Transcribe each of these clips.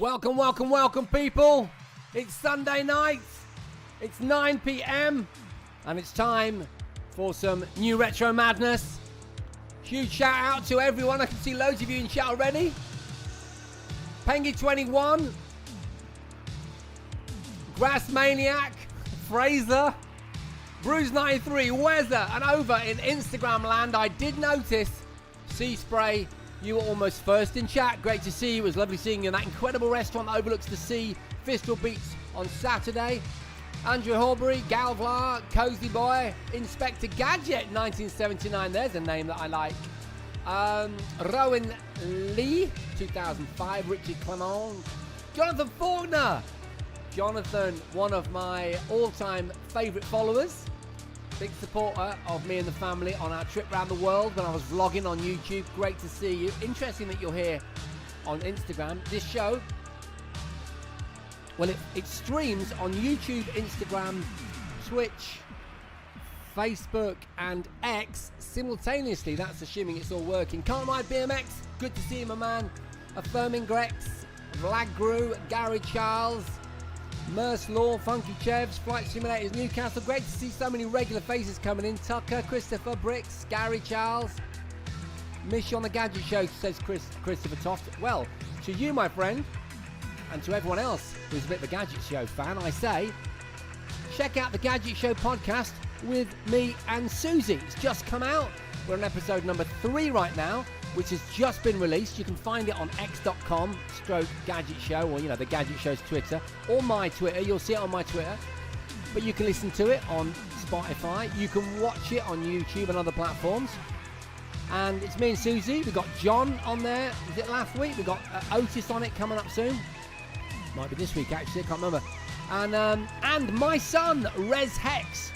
Welcome, welcome, welcome, people. It's Sunday night. It's 9 p.m. and it's time for some new retro madness. Huge shout out to everyone. I can see loads of you in chat already. Pengy21, Grass Maniac, Fraser, Bruce93, Weather, and over in Instagram land, I did notice Sea Spray. You were almost first in chat. Great to see you. It was lovely seeing you in that incredible restaurant that overlooks the sea, Fistral Beach, on Saturday. Andrew Horbury, Galvlar, Cozy Boy, Inspector Gadget, 1979. There's a name that I like. Rowan Lee, 2005. Richard Clement. Jonathan Faulkner. Jonathan, one of my all-time favourite followers. Big supporter of me and the family on our trip around the world when I was vlogging on YouTube. Great to see you. Interesting that you're here on Instagram. This show, well, it streams on YouTube, Instagram, Twitch, Facebook and X simultaneously. That's assuming it's all working. Can't ride BMX. Good to see you, my man. Affirming Grex, Vlagru, Gary Charles, Merce Law, Funky Chevs, Flight Simulators, Newcastle. Great to see so many regular faces coming in. Tucker, Christopher Bricks, Gary Charles. Miss you on the Gadget Show, says Christopher Toft. Well, to you, my friend, and to everyone else who's a bit of a Gadget Show fan, I say, check out the Gadget Show podcast with me and Susie. It's just come out. We're on episode number 3 right now, which has just been released. You can find it on x.com/Gadget Show, or, the Gadget Show's Twitter, or my Twitter. You'll see it on my Twitter. But you can listen to it on Spotify. You can watch it on YouTube and other platforms. And it's me and Susie. We've got John on there. Was it last week? We've got Otis on it coming up soon. Might be this week, actually. I can't remember. And my son, Rez Hex.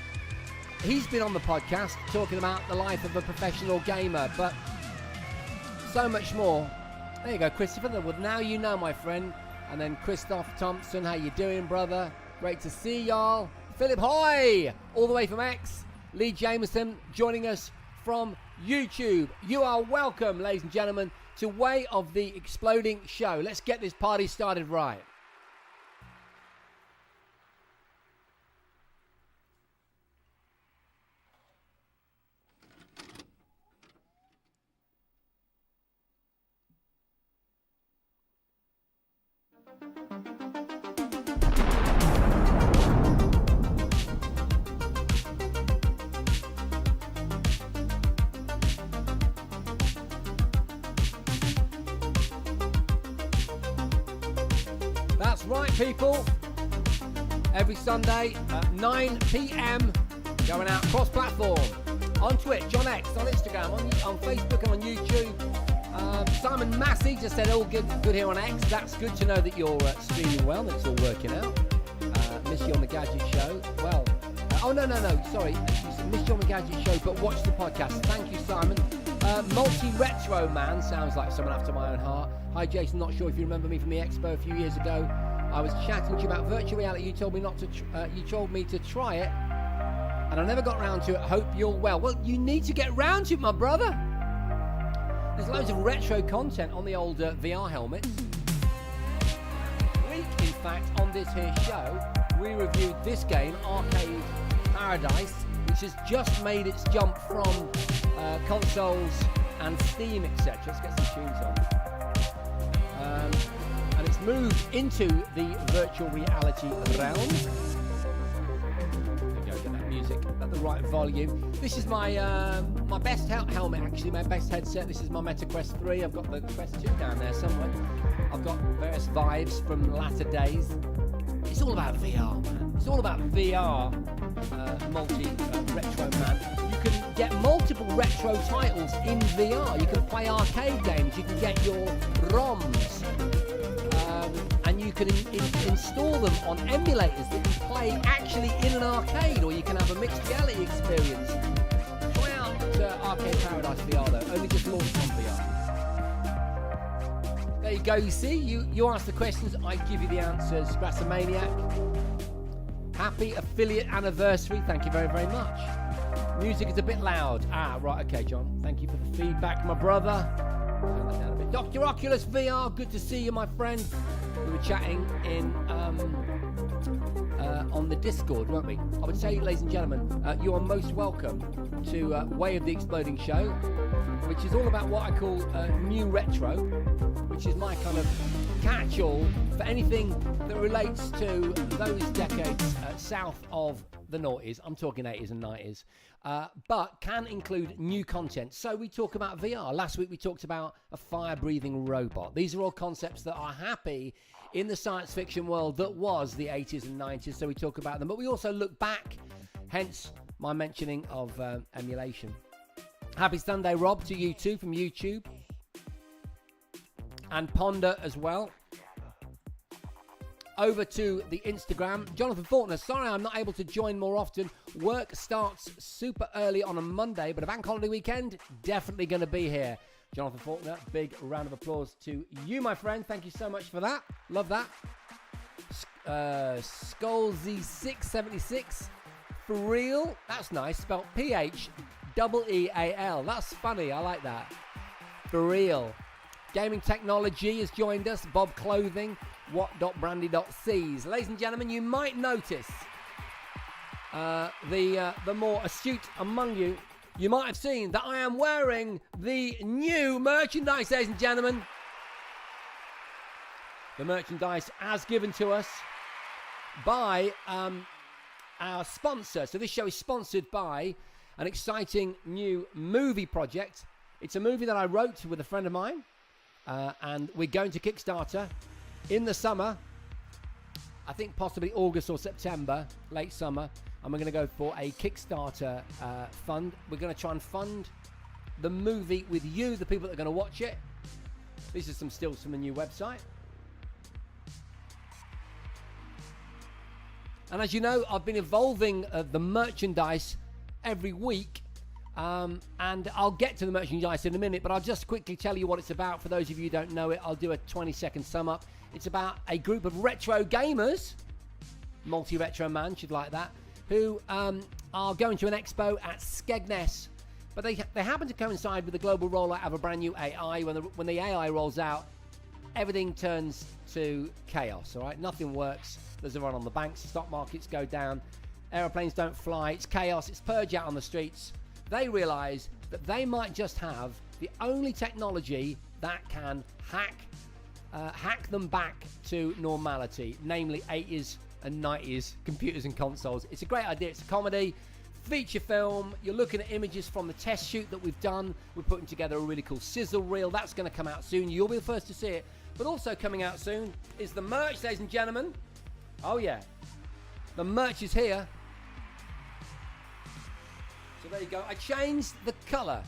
He's been on the podcast talking about the life of a professional gamer. But so much more. There you go, Christopher. Well, now you know, my friend. And then Christoph Thompson, how you doing, brother? Great to see y'all. Philip Hoy, all the way from X. Lee Jameson joining us from YouTube. You are welcome, ladies and gentlemen, to Way of the Exploding Show. Let's get this party started right. That's right, people. Every Sunday at 9 p.m. going out cross-platform on Twitch, on X, on Instagram, on Facebook and on YouTube. Simon Massey just said all good here on X. That's good to know that you're streaming well, that it's all working out. Miss you on the Gadget Show. Well, sorry. Miss you on the Gadget Show, but watch the podcast. Thank you, Simon. Multi-retro man sounds like someone after my own heart. Hi, Jason. Not sure if you remember me from the Expo a few years ago. I was chatting to you about virtual reality. You told me you told me to try it, and I never got round to it. Hope you're well. Well, you need to get round to it, my brother. There's loads of retro content on the old VR helmets. In fact, on this here show, we reviewed this game, Arcade Paradise, which has just made its jump from consoles and Steam, etc. Let's get some tunes on. And it's moved into the virtual reality realm. There we go, get that music at the right volume. This is my my best helmet, actually, my best headset. This is my Meta Quest 3. I've got the Quest 2 down there somewhere. I've got various vibes from latter days. It's all about VR, man. It's all about VR, retro man. You can get multiple retro titles in VR. You can play arcade games. You can get your ROMs. And you can install them on emulators that you play actually in an arcade, or you can have a mixed reality experience. Try out Arcade Paradise VR, though. Only just launched on VR. There you go, you see, you ask the questions, I give you the answers. Grassamaniac. Happy affiliate anniversary, thank you very, very much. Music is a bit loud. Right, okay, John. Thank you for the feedback, my brother. Turn that down a bit. Dr. Oculus VR, good to see you, my friend. We were chatting in on the Discord, weren't we? I would say, ladies and gentlemen, you are most welcome to Way of the Exploding Show, which is all about what I call new retro, which is my kind of catch-all for anything that relates to those decades south of the noughties. I'm talking 80s and 90s, but can include new content. So we talk about VR. Last week we talked about a fire-breathing robot. These are all concepts that are happy in the science fiction world that was the 80s and 90s, so we talk about them. But we also look back, hence my mentioning of emulation. Happy Sunday, Rob, to you too from YouTube. And Ponder as well. Over to the Instagram. Jonathan Faulkner, sorry I'm not able to join more often. Work starts super early on a Monday, but a bank holiday weekend, definitely going to be here. Jonathan Faulkner, big round of applause to you, my friend. Thank you so much for that. Love that. Skullsy676. For real? That's nice. Spelled P-H-E-E-A-L. That's funny. I like that. For real. Gaming Technology has joined us. Bob Clothing. What.brandy.c's. Ladies and gentlemen, you might notice the more astute among you, you might have seen that I am wearing the new merchandise, ladies and gentlemen. The merchandise as given to us by our sponsor. So this show is sponsored by an exciting new movie project. It's a movie that I wrote with a friend of mine, and we're going to Kickstarter in the summer. I think possibly August or September, late summer. And we're going to go for a Kickstarter fund. We're going to try and fund the movie with you, the people that are going to watch it. These are some stills from the new website. And as you know, I've been evolving the merchandise every week. And I'll get to the merchandise in a minute, but I'll just quickly tell you what it's about. For those of you who don't know it, I'll do a 20-second sum up. It's about a group of retro gamers, multi-retro man, should like that, who are going to an expo at Skegness. But they happen to coincide with the global rollout of a brand new AI. When the AI rolls out, everything turns to chaos, all right? Nothing works. There's a run on the banks, the stock markets go down, aeroplanes don't fly, it's chaos, it's purge out on the streets. They realise that they might just have the only technology that can hack them back to normality, namely 80s and 90s computers and consoles. It's a great idea. It's a comedy, feature film. You're looking at images from the test shoot that we've done. We're putting together a really cool sizzle reel. That's going to come out soon. You'll be the first to see it. But also coming out soon is the merch, ladies and gentlemen. Oh, yeah. The merch is here. So there you go. I changed the colour.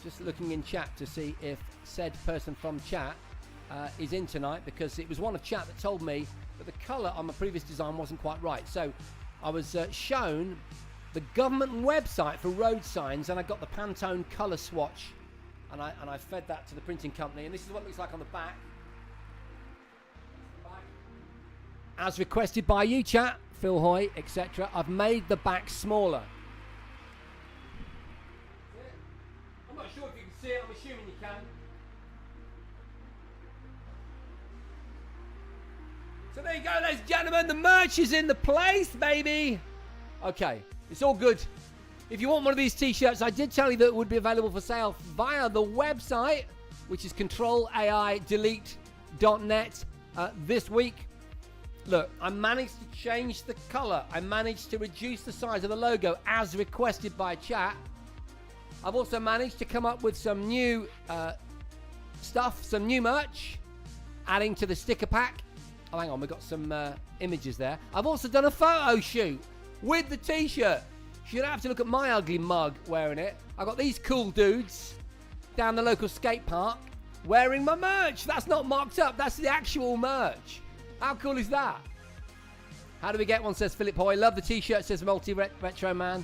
Just looking in chat to see if said person from chat is in tonight, because it was one of chat that told me that the colour on my previous design wasn't quite right. So I was shown the government website for road signs, and I got the Pantone colour swatch, and I fed that to the printing company, and this is what it looks like on the back. As requested by you, chat, Phil Hoy, etc. I've made the back smaller. I'm not sure if you can see it. I'm assuming you can. So there you go, ladies and gentlemen. The merch is in the place, baby. Okay, it's all good. If you want one of these t-shirts, I did tell you that it would be available for sale via the website, which is controlaidelete.net this week. Look, I managed to change the colour. I managed to reduce the size of the logo as requested by chat. I've also managed to come up with some new stuff, some new merch, adding to the sticker pack. Oh, hang on, we've got some images there. I've also done a photo shoot with the t-shirt. You'd have to look at my ugly mug wearing it. I've got these cool dudes down the local skate park wearing my merch. That's not mocked up. That's the actual merch. How cool is that? How do we get one, says Philip Hoy. Love the t-shirt, says Multi-Retro Man.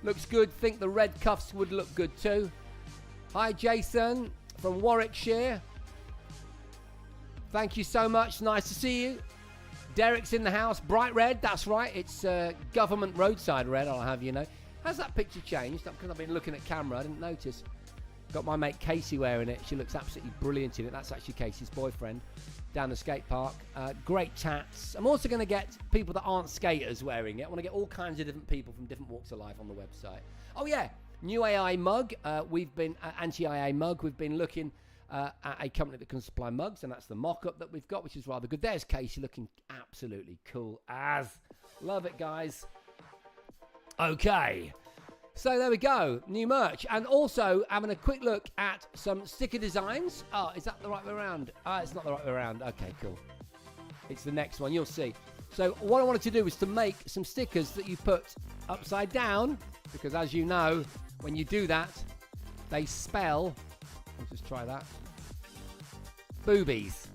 Looks good. Think the red cuffs would look good too. Hi, Jason from Warwickshire. Thank you so much. Nice to see you. Derek's in the house. Bright red. That's right. It's government roadside red, I'll have you know. Has that picture changed? Because I've been looking at camera. I didn't notice. Got my mate Casey wearing it. She looks absolutely brilliant in it. That's actually Casey's boyfriend down the skate park. Great tats. I'm also going to get people that aren't skaters wearing it. I want to get all kinds of different people from different walks of life on the website. Oh, yeah. New AI mug. We've been anti-IA mug. We've been looking at a company that can supply mugs, and that's the mock-up that we've got, which is rather good. There's Casey looking absolutely cool as. Love it, guys. Okay. So there we go, new merch. And also having a quick look at some sticker designs. Oh, is that the right way around? It's not the right way around. Okay, cool. It's the next one, you'll see. So what I wanted to do was to make some stickers that you put upside down, because as you know, when you do that, they spell, let's just try that, boobies.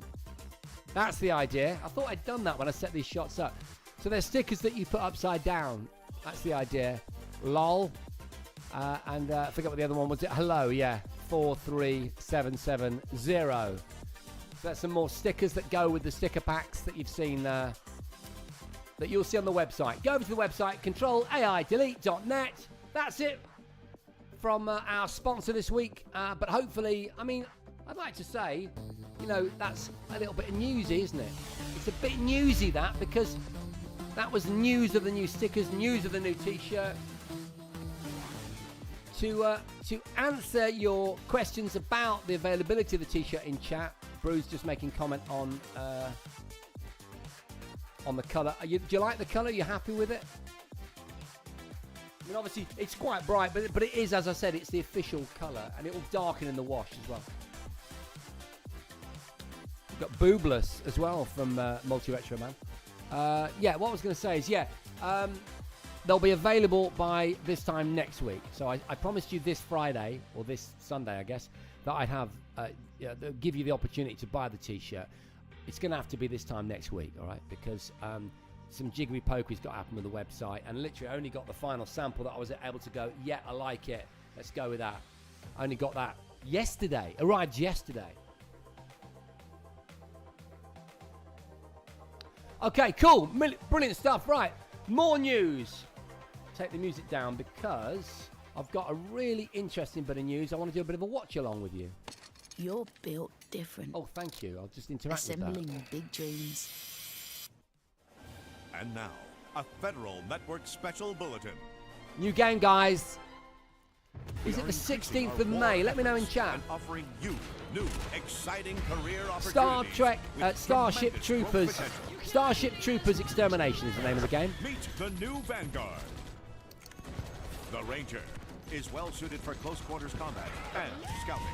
That's the idea. I thought I'd done that when I set these shots up. So they're stickers that you put upside down. That's the idea. LOL. And I forget what the other one was. Hello, yeah. 43770. So that's some more stickers that go with the sticker packs that you've seen, that you'll see on the website. Go over to the website, controlaidelete.net. That's it from our sponsor this week. But hopefully, I mean, I'd like to say, you know, that's a little bit newsy, isn't it? It's a bit newsy, that, because that was news of the new stickers, news of the new t-shirt. To answer your questions about the availability of the t-shirt in chat, Bruce just making comment on the colour. Do you like the colour? Are you happy with it? I mean, obviously, it's quite bright, but it is, as I said, it's the official colour, and it will darken in the wash as well. We've got Boobless as well from Multi Retro Man. Yeah, what I was going to say is, they'll be available by this time next week. So I promised you this Friday, or this Sunday, I guess, that I'd have give you the opportunity to buy the t-shirt. It's going to have to be this time next week, all right? Because some jiggery pokery's got to happen with the website, and literally I only got the final sample that I was able to go, yeah, I like it. Let's go with that. I only got that yesterday. Arrived yesterday. Okay, cool. Brilliant stuff. Right. More news. Take the music down because I've got a really interesting bit of news. I want to do a bit of a watch along with you. You're built different. Oh, thank you. I'll just interact with that. Assembling big dreams. And now, a Federal Network special bulletin. New game, guys. Is it the 16th of May? Let me know in chat. Offering you new, exciting career opportunities. Star Trek, Starship Troopers. Starship Troopers Extermination is the name of the game. Meet the new Vanguard. The Ranger is well suited for close quarters combat and scouting.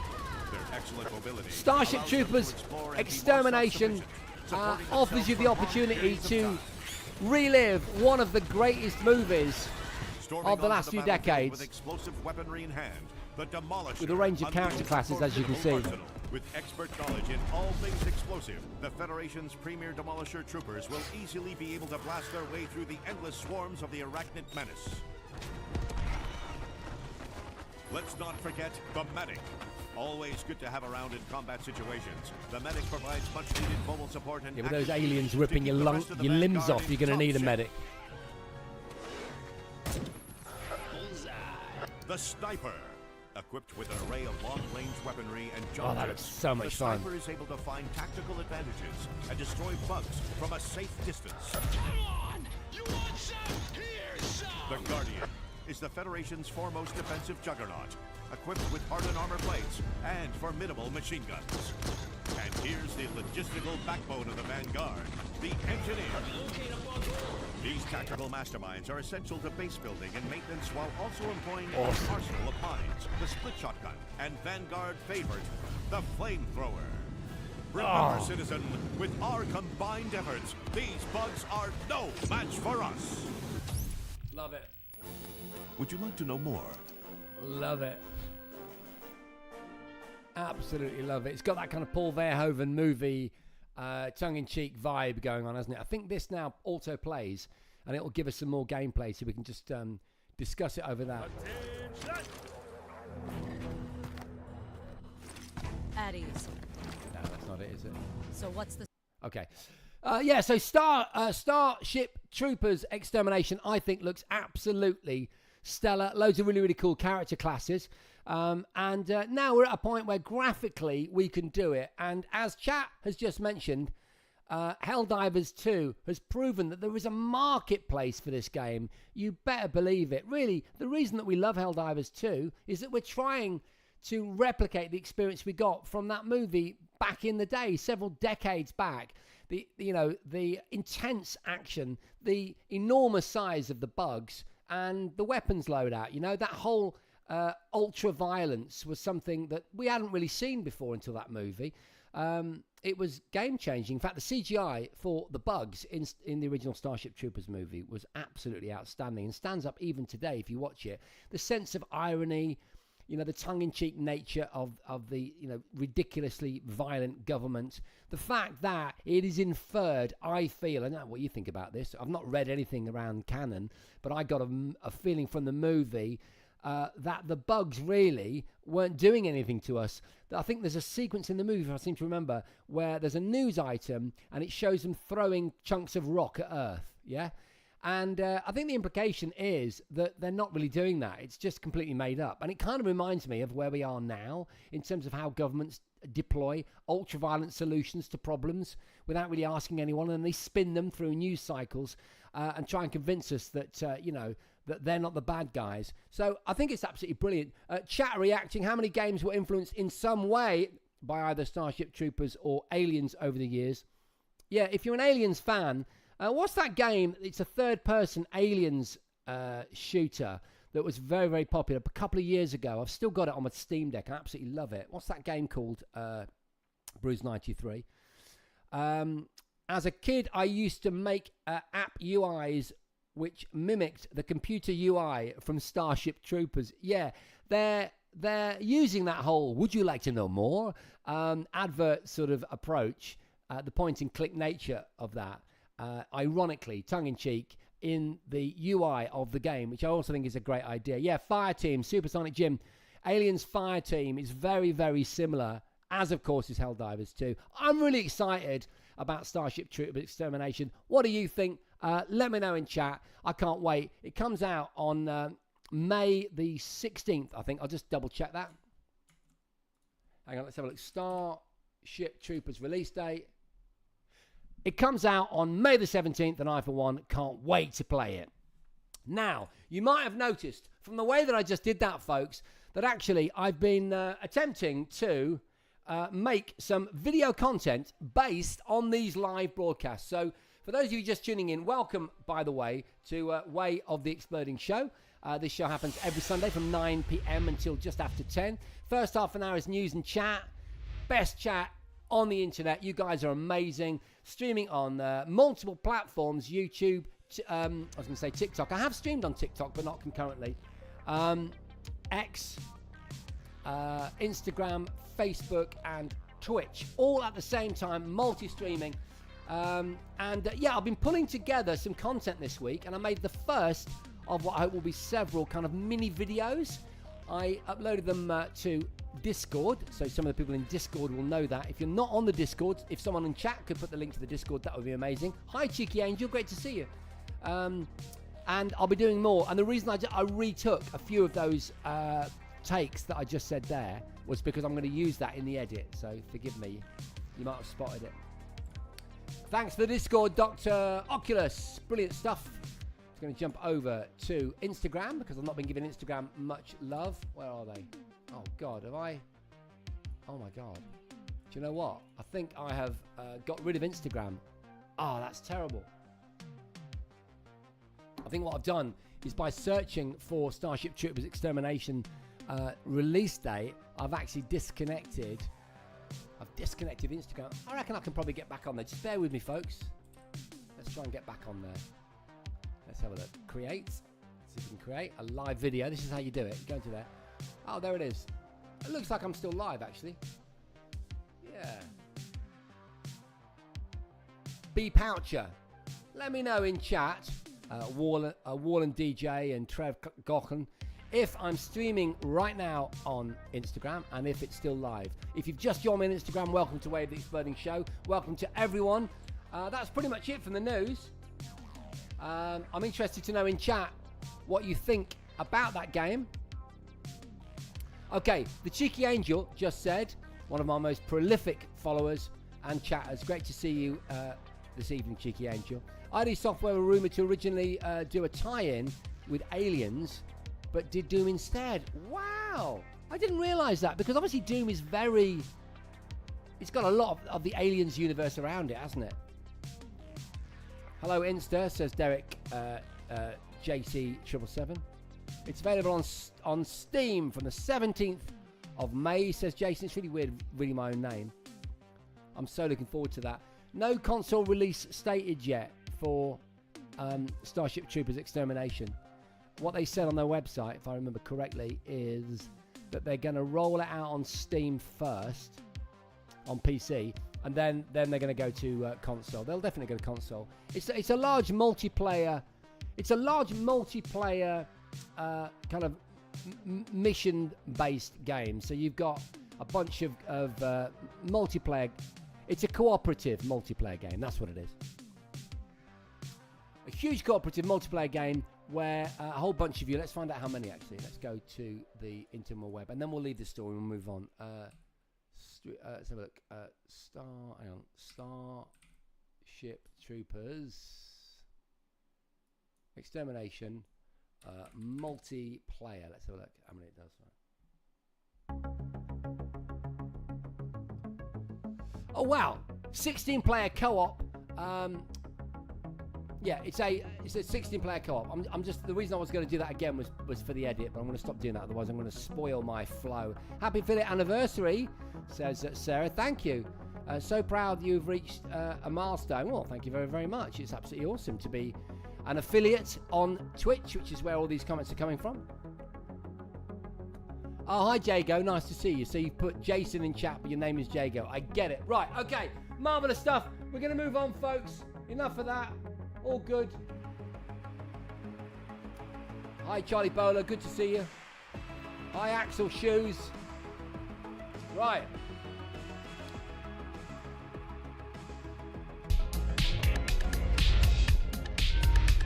Their excellent mobility. Starship Troopers Extermination offers you the opportunity to relive one of the greatest movies of the last few decades. With explosive weaponry in hand, the Demolisher, with a range of character classes, as you can see. With expert knowledge in all things explosive, the Federation's premier Demolisher troopers will easily be able to blast their way through the endless swarms of the Arachnid menace. Let's not forget the Medic. Always good to have around in combat situations. The Medic provides much-needed mobile support and with those aliens ripping your limbs off, you're going to need a medic. The Sniper. Equipped with an array of long-range weaponry and jump that looks so much fun. The Sniper is able to find tactical advantages and destroy bugs from a safe distance. Come on! You want some? Here's some! The Guardian is the Federation's foremost defensive juggernaut, equipped with hardened armor plates and formidable machine guns. And here's the logistical backbone of the Vanguard, the Engineer. These tactical masterminds are essential to base building and maintenance while also employing an arsenal of mines, the split shotgun, and Vanguard favorite, the flamethrower. Remember, citizen, with our combined efforts, these bugs are no match for us. Love it. Would you like to know more? Love it. Absolutely love it. It's got that kind of Paul Verhoeven movie, tongue-in-cheek vibe going on, hasn't it? I think this now auto plays, and it'll give us some more gameplay, so we can just discuss it over that. At ease. No, that's not it, is it? So what's the... Okay. So Starship Troopers Extermination, I think, looks absolutely stellar. Loads of really, really cool character classes. And now we're at a point where graphically we can do it. And as chat has just mentioned, Helldivers 2 has proven that there is a marketplace for this game. You better believe it. Really, the reason that we love Helldivers 2 is that we're trying to replicate the experience we got from that movie back in the day, several decades back. The intense action, the enormous size of the bugs, and the weapons loadout. That whole ultra violence was something that we hadn't really seen before until that movie. It was game changing. In fact, the CGI for the bugs in the original Starship Troopers movie was absolutely outstanding and stands up even today if you watch it. The sense of irony, the tongue-in-cheek nature of the ridiculously violent government, the fact that it is inferred, I feel, I don't know what you think about this, I've not read anything around canon, but I got a feeling from the movie that the bugs really weren't doing anything to us. I think there's a sequence in the movie, if I seem to remember, where there's a news item and it shows them throwing chunks of rock at Earth, yeah? And I think the implication is that they're not really doing that. It's just completely made up. And it kind of reminds me of where we are now in terms of how governments deploy ultra-violent solutions to problems without really asking anyone, and they spin them through news cycles and try and convince us that, that they're not the bad guys. So I think it's absolutely brilliant. Chat reacting, how many games were influenced in some way by either Starship Troopers or Aliens over the years? Yeah, if you're an Aliens fan, what's that game? It's a third-person Aliens shooter that was very, very popular a couple of years ago. I've still got it on my Steam Deck. I absolutely love it. What's that game called? Bruce93. As a kid, I used to make app UIs which mimicked the computer UI from Starship Troopers. Yeah, they're using that whole "would you like to know more" advert sort of approach, the point-and-click nature of that, ironically, tongue-in-cheek, in the UI of the game, which I also think is a great idea. Yeah, Fireteam, Supersonic Jim, Aliens Fireteam is very, very similar, as of course is Helldivers 2. I'm really excited about Starship Troopers Extermination. What do you think? Let me know in chat. I can't wait. It comes out on May the 16th, I think. I'll just double check that. Hang on, let's have a look. Starship Troopers release date. It comes out on May the 17th, and I, for one, can't wait to play it. Now, you might have noticed from the way that I just did that, folks, that actually I've been attempting to make some video content based on these live broadcasts. So, for those of you just tuning in, welcome, by the way, to Way of the Exploding Show. This show happens every Sunday from 9 p.m. until just after 10. First half an hour is news and chat. Best chat on the internet. You guys are amazing. Streaming on multiple platforms, YouTube, I was going to say TikTok. I have streamed on TikTok, but not concurrently. X, Instagram, Facebook, and Twitch, all at the same time, multi-streaming. Yeah, I've been pulling together some content this week, and I made the first of what I hope will be several kind of mini videos. I uploaded them to Discord, so some of the people in Discord will know that. If you're not on the Discord, if someone in chat could put the link to the Discord, that would be amazing. Hi, Cheeky Angel, great to see you. And I'll be doing more. And the reason I retook a few of those takes that I just said there was because I'm going to use that in the edit. So forgive me, you might have spotted it. Thanks for the Discord, Dr. Oculus. Brilliant stuff. I'm going to jump over to Instagram because I've not been giving Instagram much love. Where are they? Oh, God, have I? Oh, my God. Do you know what? I think I have got rid of Instagram. Oh, that's terrible. I think what I've done is by searching for Starship Troopers Extermination release date, I've actually disconnected. I've disconnected Instagram. I reckon I can probably get back on there. Just bear with me, folks. Let's try and get back on there. Let's have a look. Create. See if we can create a live video. This is how you do it. Go into there. Oh, there it is. It looks like I'm still live, actually. Yeah. B Poucher. Let me know in chat, Warren DJ and Trev Gochen, if I'm streaming right now on Instagram and if it's still live. If you've just joined me on Instagram, welcome to Way of the Exploding Show. Welcome to everyone. That's pretty much it from the news. I'm interested to know in chat what you think about that game. Okay, the Cheeky Angel just said, one of my most prolific followers and chatters. Great to see you this evening, Cheeky Angel. ID Software were rumoured to originally do a tie-in with Aliens, but did Doom instead. Wow! I didn't realise that, because obviously Doom is very... It's got a lot of the Aliens universe around it, hasn't it? Hello, Insta, says Derek JC777. It's available on Steam from the 17th of May, says Jason. It's really weird reading my own name. I'm so looking forward to that. No console release stated yet for Starship Troopers Extermination. What they said on their website, if I remember correctly, is that they're going to roll it out on Steam first, on PC, and then they're going to go to console. They'll definitely go to console. It's a large multiplayer. It's a large multiplayer kind of mission-based game. So you've got a bunch of multiplayer. It's a cooperative multiplayer game. That's what it is. A huge cooperative multiplayer game where a whole bunch of you. Let's find out how many actually. Let's go to the Intermal Web, and then we'll leave the story and we'll move on. Let's have a look. Starship Troopers Extermination multiplayer. Let's have a look how many it does. Oh wow, 16-player co-op. Yeah, it's a 16-player co-op. I'm just, the reason I was going to do that again was for the edit, but I'm going to stop doing that, otherwise I'm going to spoil my flow. Happy affiliate anniversary, says Sarah. Thank you. So proud you've reached a milestone. Well, thank you very, very much. It's absolutely awesome to be an affiliate on Twitch, which is where all these comments are coming from. Oh, hi, Jago. Nice to see you. So you've put Jason in chat, but your name is Jago. I get it. Right, okay. Marvellous stuff. We're going to move on, folks. Enough of that. All good. Hi, Charlie Bowler. Good to see you. Hi, Axel Shoes. Right.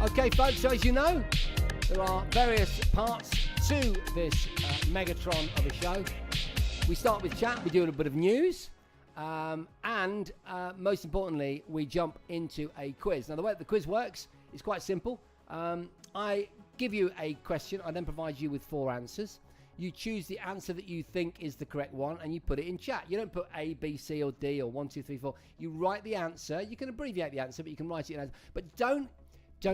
Okay, folks, so as you know, there are various parts to this Megatron of a show. We start with chat, we do a little bit of news, and most importantly, we jump into a quiz. Now, the way the quiz works is quite simple. I give you a question, I then provide you with 4 answers. You choose the answer that you think is the correct one, and you put it in chat. You don't put A, B, C, or D, or 1, 2, 3, 4. You write the answer. You can abbreviate the answer, but you can write it in answer. But don't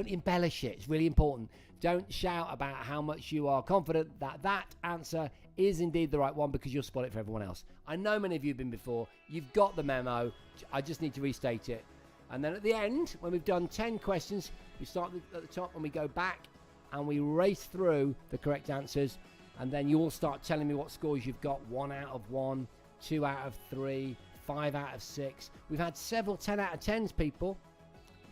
embellish it. It's really important. Don't shout about how much you are confident that that answer is indeed the right one, because you'll spoil it for everyone else. I know many of you have been before. You've got the memo. I just need to restate it. And then at the end, when we've done 10 questions, we start at the top and we go back and we race through the correct answers. And then you all start telling me what scores you've got. 1 out of 1, 2 out of 3, 5 out of 6. We've had several 10 out of 10s, people.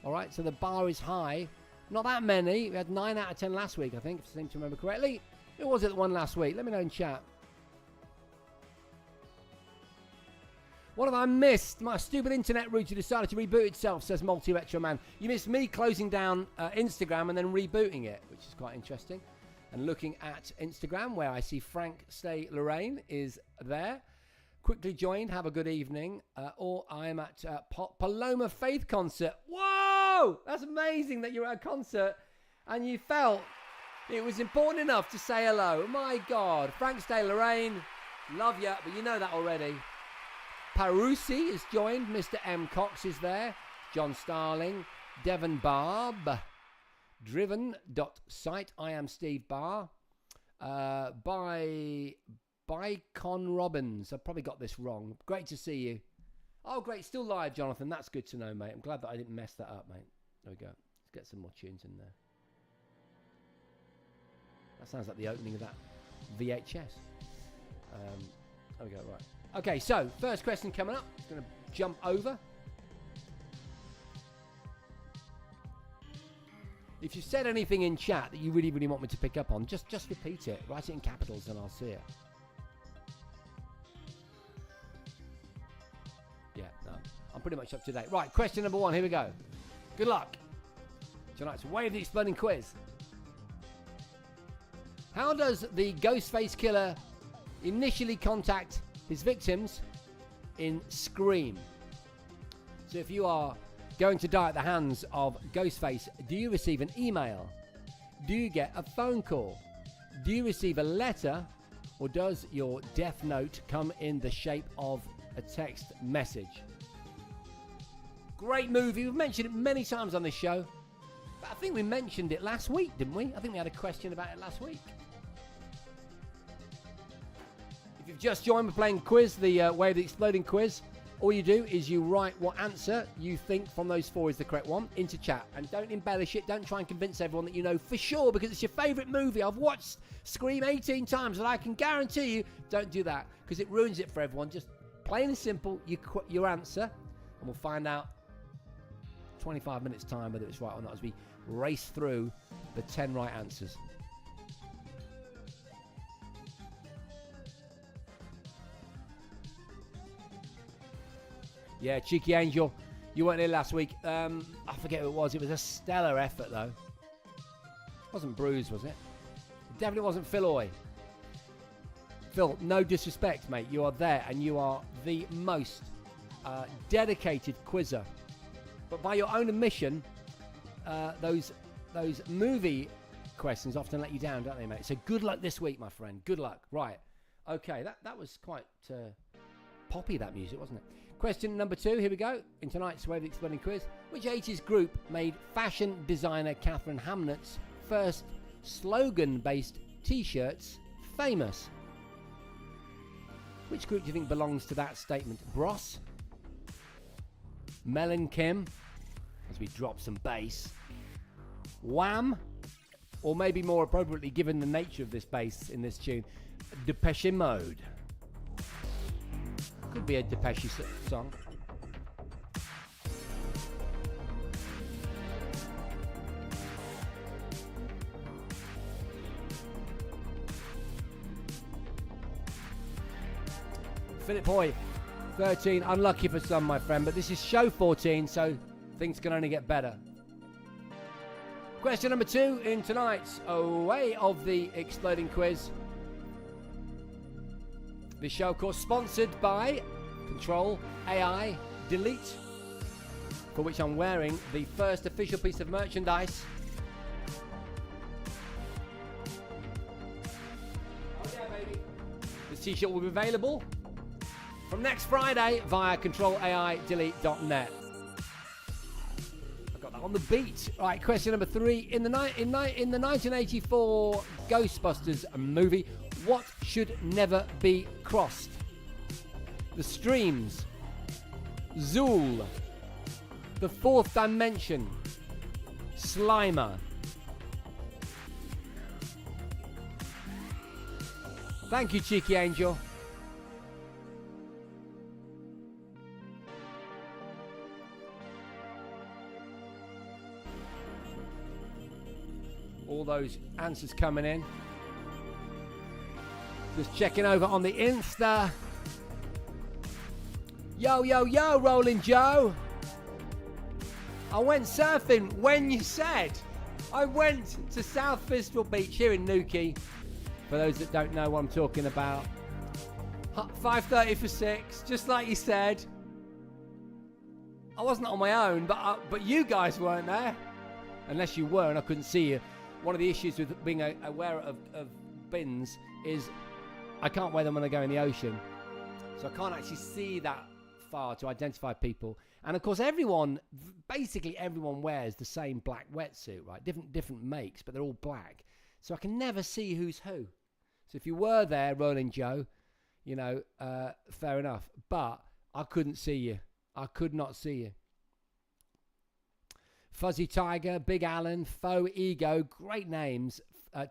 All right, so the bar is high. Not that many. We had 9 out of 10 last week, I think, if I seem to remember correctly. Who was it that won last week? Let me know in chat. What have I missed? My stupid internet router decided to reboot itself, says Multi-Retro Man. You missed me closing down Instagram and then rebooting it, which is quite interesting. And looking at Instagram, where I see Frank Stay Lorraine is there. Quickly joined, have a good evening. Or I am at Paloma Faith concert. Whoa! That's amazing that you're at a concert and you felt it was important enough to say hello. My God. Frank Stay Lorraine, love you, but you know that already. Parusi is joined. Mr. M. Cox is there. John Starling. Devon Barb. Driven.site. I am Steve Barr. By Con Robbins. I've probably got this wrong. Great to see you. Oh, great. Still live, Jonathan. That's good to know, mate. I'm glad that I didn't mess that up, mate. There we go. Let's get some more tunes in there. That sounds like the opening of that VHS. There we go. Right. Okay, so first question coming up. It's going to jump over. If you said anything in chat that you really, really want me to pick up on, just repeat it. Write it in capitals and I'll see it. Yeah, no. I'm pretty much up to date. Right, question number 1. Here we go. Good luck. Tonight's Wave the Exploding Quiz. How does the Ghostface Killer initially contact his victims in Scream. So if you are going to die at the hands of Ghostface, do you receive an email? Do you get a phone call? Do you receive a letter? Or does your death note come in the shape of a text message? Great movie. We've mentioned it many times on this show. But I think we mentioned it last week, didn't we? I think we had a question about it last week. If you've just joined, we're playing quiz, the Way of the Exploding quiz. All you do is you write what answer you think from those four is the correct one into chat. And don't embellish it. Don't try and convince everyone that you know for sure because it's your favourite movie. I've watched Scream 18 times and I can guarantee you, don't do that because it ruins it for everyone. Just plain and simple, your answer, and we'll find out 25 minutes time whether it's right or not as we race through the 10 right answers. Yeah, Cheeky Angel, you weren't here last week. I forget who it was. It was a stellar effort, though. It wasn't Bruce, was it? It definitely wasn't Phil Oy. Phil, no disrespect, mate. You are there, and you are the most dedicated quizzer. But by your own admission, those movie questions often let you down, don't they, mate? So good luck this week, my friend. Good luck. Right. Okay, that was quite poppy, that music, wasn't it? Question number 2, here we go. In tonight's Way of the Exploding quiz, which 80s group made fashion designer Catherine Hamnett's first slogan-based t-shirts famous? Which group do you think belongs to that statement? Bros? Mel and Kim, as we drop some bass. Wham? Or maybe more appropriately, given the nature of this bass in this tune, Depeche Mode. Could be a Depeche song. Philip Hoy, 13. Unlucky for some, my friend, but this is show 14, so things can only get better. Question number 2 in tonight's Way of the Exploding quiz. This show, of course, sponsored by Control AI Delete, for which I'm wearing the first official piece of merchandise. Oh yeah, baby. This t-shirt will be available from next Friday via controlaidelete.net. I got that on the beat. Right, question number 3. In the 1984 Ghostbusters movie, what should never be crossed? The streams, Zool, the fourth dimension, Slimer. Thank you, Cheeky Angel. All those answers coming in. Just checking over on the Insta. Yo, yo, yo, Rolling Joe. I went surfing when you said. I went to South Fistral Beach here in Newquay. For those that don't know what I'm talking about. 5:30 for 6, just like you said. I wasn't on my own, but you guys weren't there. Unless you were and I couldn't see you. One of the issues with being a wearer of bins is I can't wear them when I go in the ocean. So I can't actually see that far to identify people. And of course basically everyone wears the same black wetsuit, right? Different makes, but they're all black. So I can never see who's who. So if you were there, Rolling Joe, fair enough. But I couldn't see you. I could not see you. Fuzzy Tiger, Big Alan, Faux Ego, great names.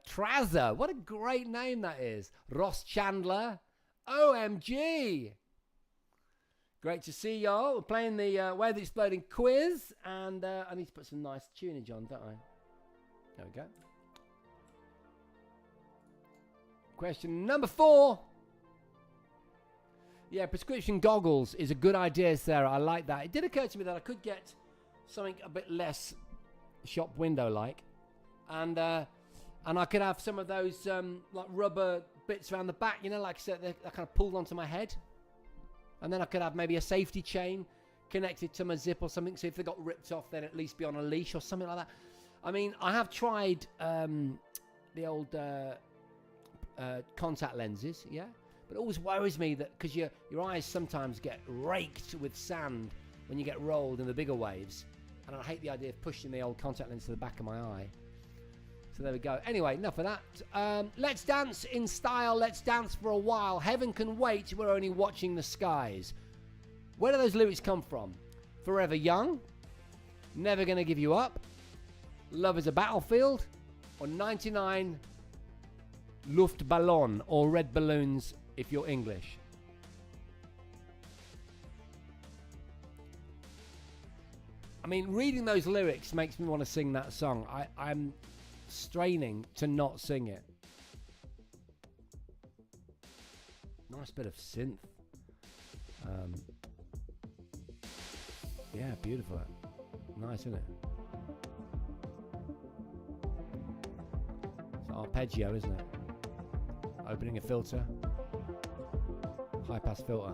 Trazza, what a great name that is. Ross Chandler, OMG. Great to see y'all. We're playing the Way of the Exploding quiz, and I need to put some nice tunage on, don't I? There we go. Question number 4. Yeah, prescription goggles is a good idea, Sarah. I like that. It did occur to me that I could get something a bit less shop window like, and I could have some of those like rubber bits around the back, you know, like I said, they're kind of pulled onto my head. And then I could have maybe a safety chain connected to my zip or something. So if they got ripped off, they'd at least be on a leash or something like that. I mean, I have tried the old contact lenses, yeah? But it always worries me that because your eyes sometimes get raked with sand when you get rolled in the bigger waves. And I hate the idea of pushing the old contact lens to the back of my eye. So there we go. Anyway, enough of that. Let's dance in style. Let's dance for a while. Heaven can wait. We're only watching the skies. Where do those lyrics come from? Forever young. Never gonna give you up. Love is a battlefield. Or 99 Luftballon, or red balloons if you're English. I mean, reading those lyrics makes me want to sing that song. I'm straining to not sing it. Nice bit of synth. Yeah, beautiful. Nice, isn't it? It's arpeggio, isn't it? Opening a filter. High pass filter.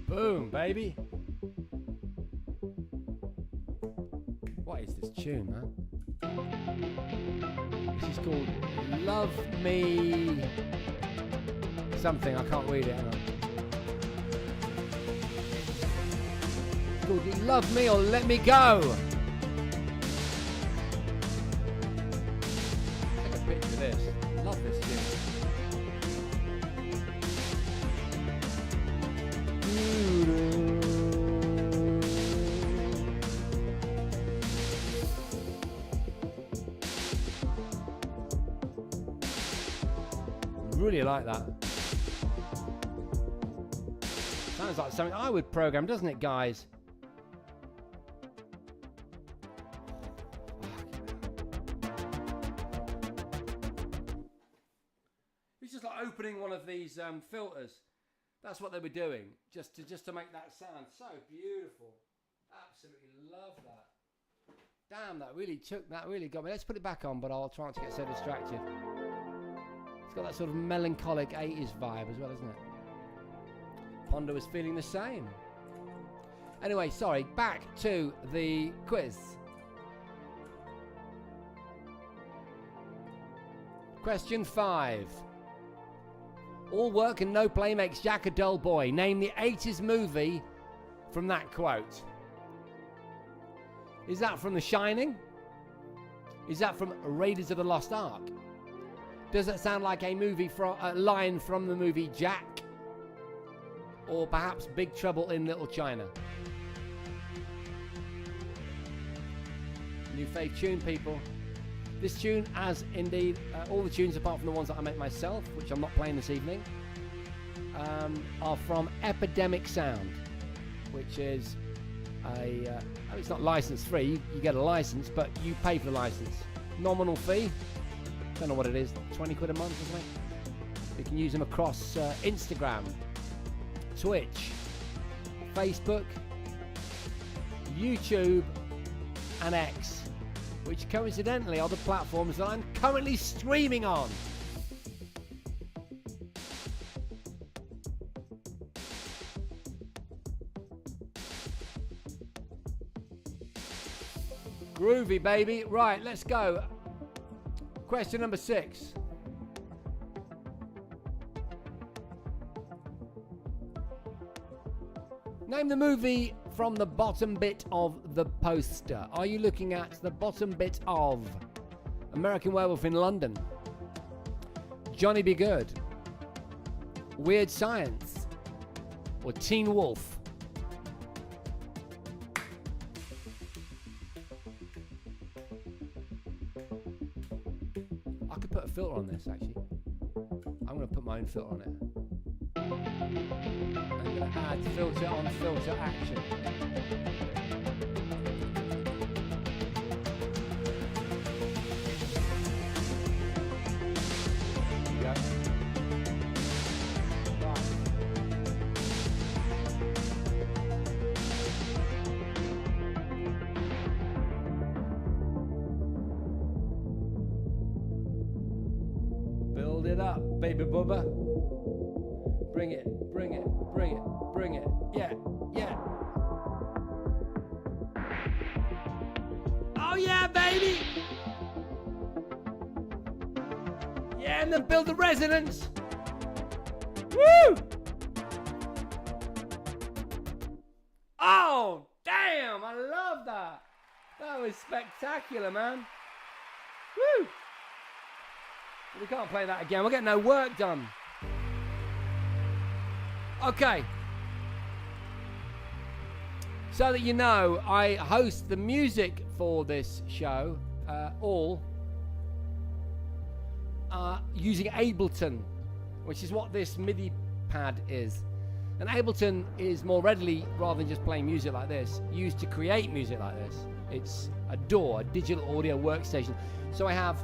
Boom, baby. What is this tune, man? This is called Love Me something. I can't read it. Hang on. It's called Love Me or Let Me Go. Take a picture of this. Love this tune. Really like that. Sounds like something I would program, doesn't it, guys? It's just like opening one of these filters. That's what they were doing, just to make that sound so beautiful. Absolutely love that. Damn, that really got me. Let's put it back on, but I'll try not to get so distracted. It's got that sort of melancholic 80s vibe as well, isn't it? Ponder was feeling the same. Anyway, sorry, back to the quiz. Question 5. All work and no play makes Jack a dull boy. Name the 80s movie from that quote. Is that from The Shining? Is that from Raiders of the Lost Ark? Does that sound like a line from the movie Jack? Or perhaps Big Trouble in Little China? New Faith tune, people. This tune, as indeed all the tunes apart from the ones that I make myself, which I'm not playing this evening, are from Epidemic Sound, which is it's not license free. You get a license, but you pay for the license. Nominal fee. Don't know what it is, 20 quid a month or something. You can use them across Instagram, Twitch, Facebook, YouTube, and X, which coincidentally are the platforms that I'm currently streaming on. Groovy, baby. Right, let's go. Question number 6. Name the movie from the bottom bit of the poster. Are you looking at the bottom bit of American Werewolf in London, Johnny Be Good, Weird Science, or Teen Wolf? Put a filter on this, actually. I'm going to put my own filter on it. I'm going to add filter on filter action. it up, baby bubba. Bring it, bring it, bring it, bring it. Yeah, yeah. Oh yeah, baby! Yeah, and then build the resonance. Woo! Oh, damn, I love that. That was spectacular, man. Woo! We can't play that again. We'll get no work done. Okay. So that you know, I host the music for this show, all using Ableton, which is what this MIDI pad is. And Ableton is more readily, rather than just playing music like this, used to create music like this. It's a DAW, a digital audio workstation. So I have,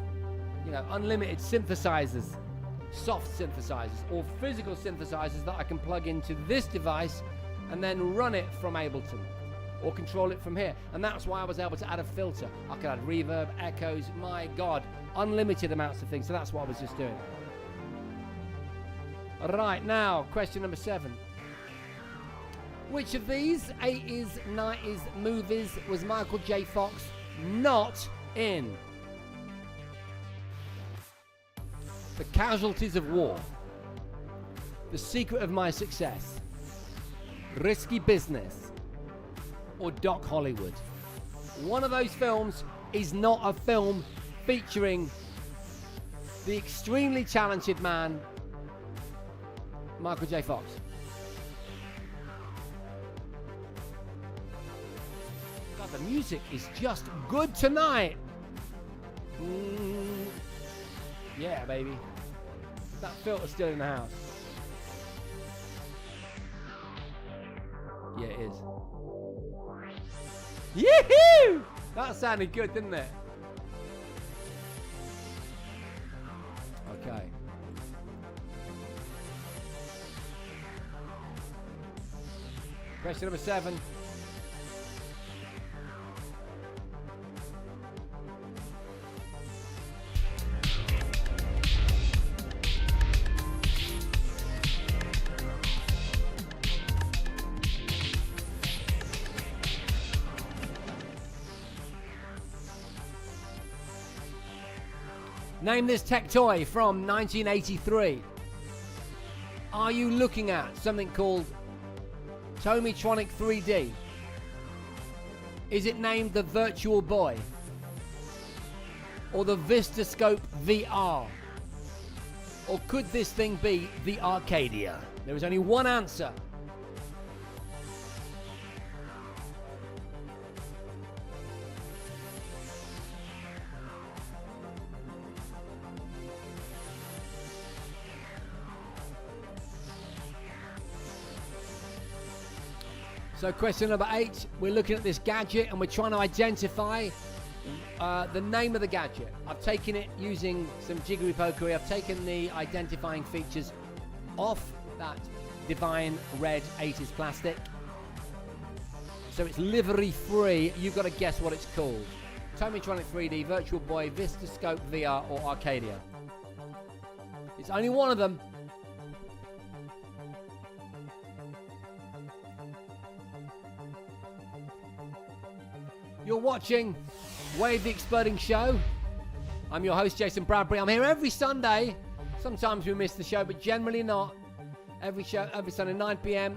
unlimited synthesizers, soft synthesizers, or physical synthesizers that I can plug into this device and then run it from Ableton or control it from here. And that's why I was able to add a filter. I could add reverb, echoes, my God, unlimited amounts of things. So that's what I was just doing. All right, now, question number 7. Which of these 80s, 90s movies was Michael J. Fox not in? The Casualties of War, The Secret of My Success, Risky Business, or Doc Hollywood. One of those films is not a film featuring the extremely talented man, Michael J. Fox. God, the music is just good tonight. Yeah, baby. That filter's still in the house. Yeah, it is. Yee-hoo! That sounded good, didn't it? Okay. Question number 7. Name this tech toy from 1983. Are you looking at something called Tomitronic 3D? Is it named the Virtual Boy? Or the Vistascope VR? Or could this thing be the Arcadia? There is only one answer. So question number 8, we're looking at this gadget and we're trying to identify the name of the gadget. I've taken it using some jiggery pokery. I've taken the identifying features off that divine red 80s plastic. So it's livery free. You've got to guess what it's called. Tomitronic 3D, Virtual Boy, Vistascope VR, or Arcadia. It's only one of them. You're watching Wave the Exploding Show. I'm your host, Jason Bradbury. I'm here every Sunday. Sometimes we miss the show, but generally not. Every Sunday, 9 p.m,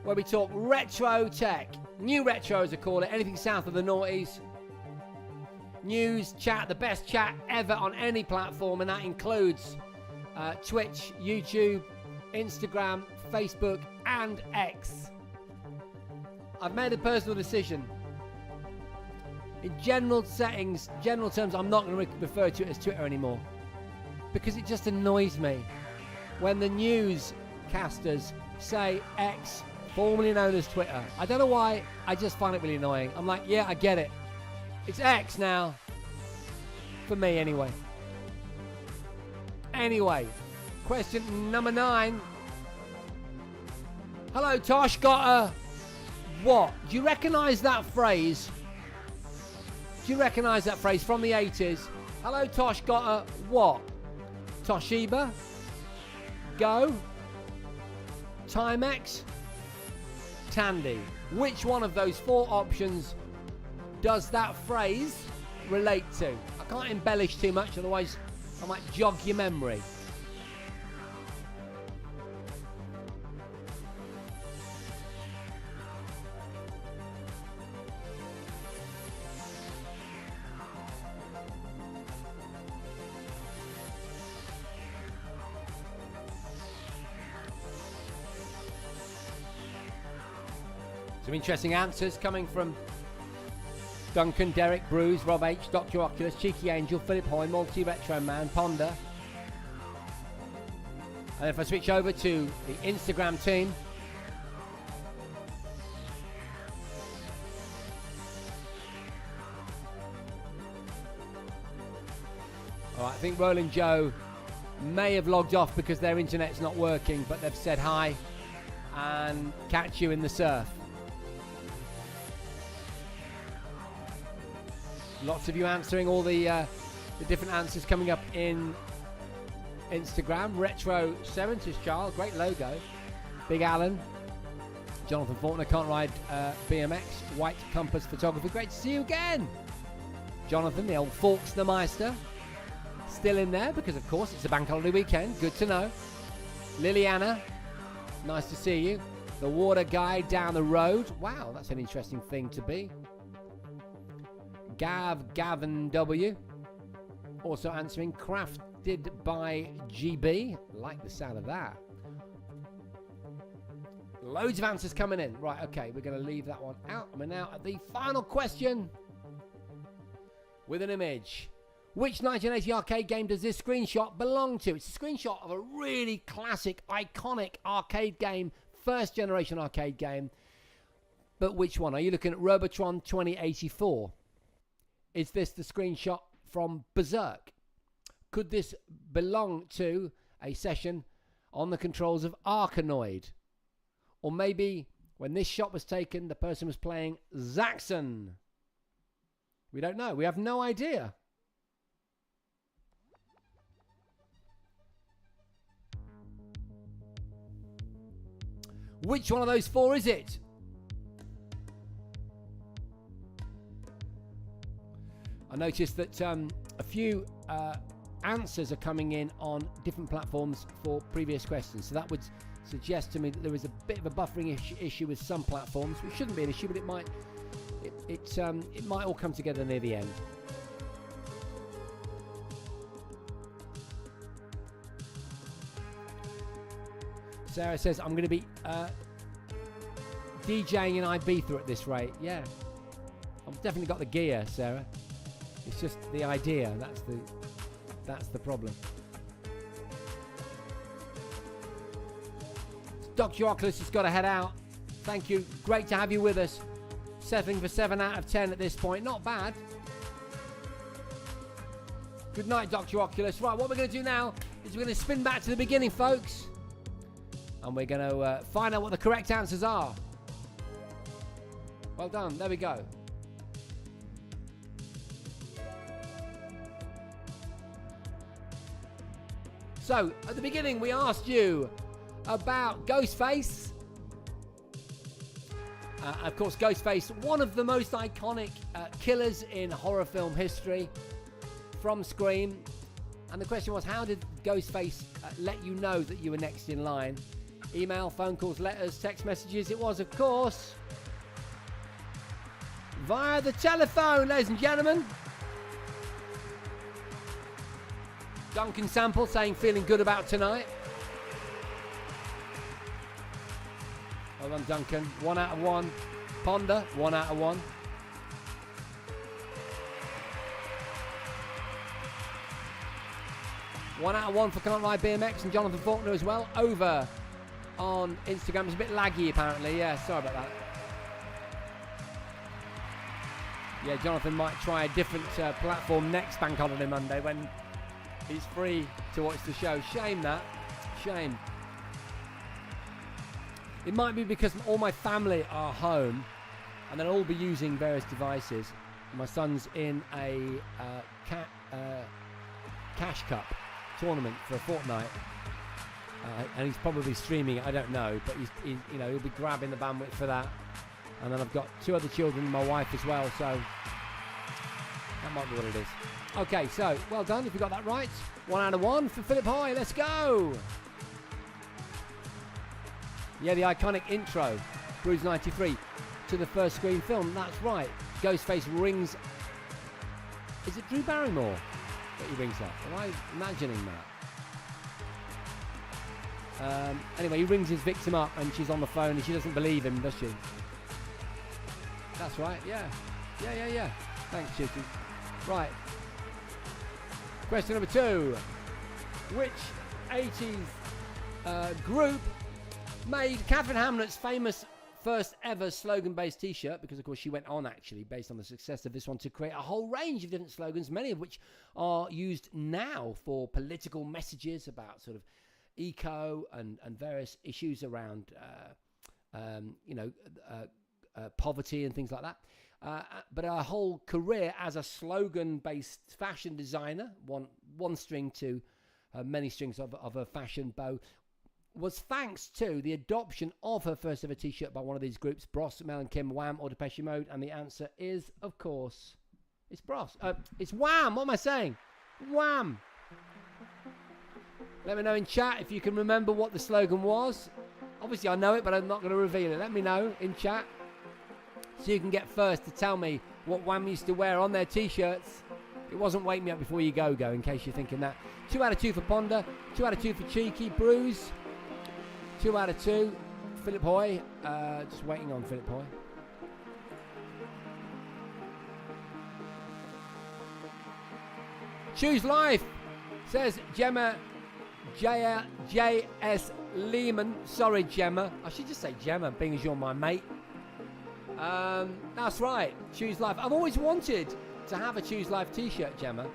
where we talk retro tech. New retro, as I call it. Anything south of the noughties. News, chat, the best chat ever on any platform, and that includes Twitch, YouTube, Instagram, Facebook, and X. I've made a personal decision. In general terms, I'm not going to refer to it as Twitter anymore, because it just annoys me when the newscasters say X, formerly known as Twitter. I don't know why, I just find it really annoying. I'm like, yeah, I get it. It's X now. For me, anyway. Anyway, question number 9. Hello, Tosh, got a... What? Do you recognise that phrase? Do you recognise that phrase from the 80s? Hello, Tosh, got a what? Toshiba, Go, Timex, Tandy. Which one of those 4 options does that phrase relate to? I can't embellish too much, otherwise I might jog your memory. Some interesting answers coming from Duncan, Derek, Bruce, Rob H, Dr. Oculus, Cheeky Angel, Philip Hoy, Multi Retro Man, Ponder. And if I switch over to the Instagram team, I think Roland Joe may have logged off because their internet's not working, but they've said hi and catch you in the surf. Lots of you answering all the different answers coming up in Instagram. Retro 70s Child, great logo. Big Alan, Jonathan Faulkner, Can't Ride BMX, White Compass Photography. Great to see you again. Jonathan, the old Faulkner Meister, still in there because, of course, it's a bank holiday weekend. Good to know. Liliana, nice to see you. The water guy down the road. Wow, that's an interesting thing to be. Gavin W. Also answering, crafted by GB. Like the sound of that. Loads of answers coming in. Right, okay, we're going to leave that one out. We're now at the final question with an image. Which 1980 arcade game does this screenshot belong to? It's a screenshot of a really classic, iconic arcade game, first generation arcade game. But which one? Are you looking at Robotron 2084? Is this the screenshot from Berserk? Could this belong to a session on the controls of Arkanoid? Or maybe when this shot was taken, the person was playing Zaxxon? We don't know. We have no idea. Which one of those 4 is it? I noticed that a few answers are coming in on different platforms for previous questions. So that would suggest to me that there is a bit of a buffering issue with some platforms, which shouldn't be an issue, but it might all come together near the end. Sarah says, I'm going to be DJing in Ibiza at this rate. Yeah, I've definitely got the gear, Sarah. It's just the idea. That's the problem. Dr. Oculus has got to head out. Thank you. Great to have you with us. Settling for 7 out of 10 at this point. Not bad. Good night, Dr. Oculus. Right, what we're going to do now is we're going to spin back to the beginning, folks. And we're going to find out what the correct answers are. Well done. There we go. So, at the beginning, we asked you about Ghostface. Of course, Ghostface, one of the most iconic killers in horror film history from Scream. And the question was, how did Ghostface let you know that you were next in line? Email, phone calls, letters, text messages. It was, of course, via the telephone, ladies and gentlemen. Duncan Sample saying, feeling good about tonight. Well done, Duncan. 1 out of 1. Ponder, 1 out of 1. One out of 1 for Can't Ride BMX and Jonathan Faulkner as well. Over on Instagram. It's a bit laggy, apparently. Yeah, sorry about that. Yeah, Jonathan might try a different platform next Bank Holiday Monday when he's free to watch the show. Shame that. Shame. It might be because all my family are home and they'll all be using various devices. My son's in a cash cup tournament for a fortnight. And he's probably streaming it, I don't know, but he'll be grabbing the bandwidth for that. And then I've got 2 other children and my wife as well, so that might be what it is. Okay, so well done if you got that right. 1 out of 1 for Philip Hoy. Let's go. Yeah, the iconic intro, Bruise 93, to the first screen film. That's right. Ghostface rings. Is it Drew Barrymore that he rings up? Am I imagining that? Anyway, he rings his victim up and she's on the phone and she doesn't believe him, does she? That's right, yeah. Yeah. Thanks, Chicky. Right. Question number 2. Which 80s group made Catherine Hamnett's famous first ever slogan-based t-shirt? Because, of course, she went on, actually, based on the success of this one, to create a whole range of different slogans, many of which are used now for political messages about sort of eco and various issues around, poverty and things like that. But her whole career as a slogan-based fashion designer, one string to many strings of her fashion bow, was thanks to the adoption of her first ever t-shirt by one of these groups, Bros, Mel and Kim, Wham or Depeche Mode. And the answer is, of course, it's Bros. It's Wham. What am I saying? Wham. Let me know in chat if you can remember what the slogan was. Obviously, I know it, but I'm not going to reveal it. Let me know in chat so you can get first to tell me what Wham used to wear on their t-shirts. It wasn't Wake Me Up Before You Go, in case you're thinking that. 2 out of 2 for Ponder. 2 out of 2 for Cheeky. Bruise. 2 out of 2. Philip Hoy. Just waiting on Philip Hoy. Choose Life, says Gemma J.S. Lehman. Sorry, Gemma. I should just say Gemma, being as you're my mate. That's right. Choose Life. I've always wanted to have a Choose Life t-shirt, Gemma.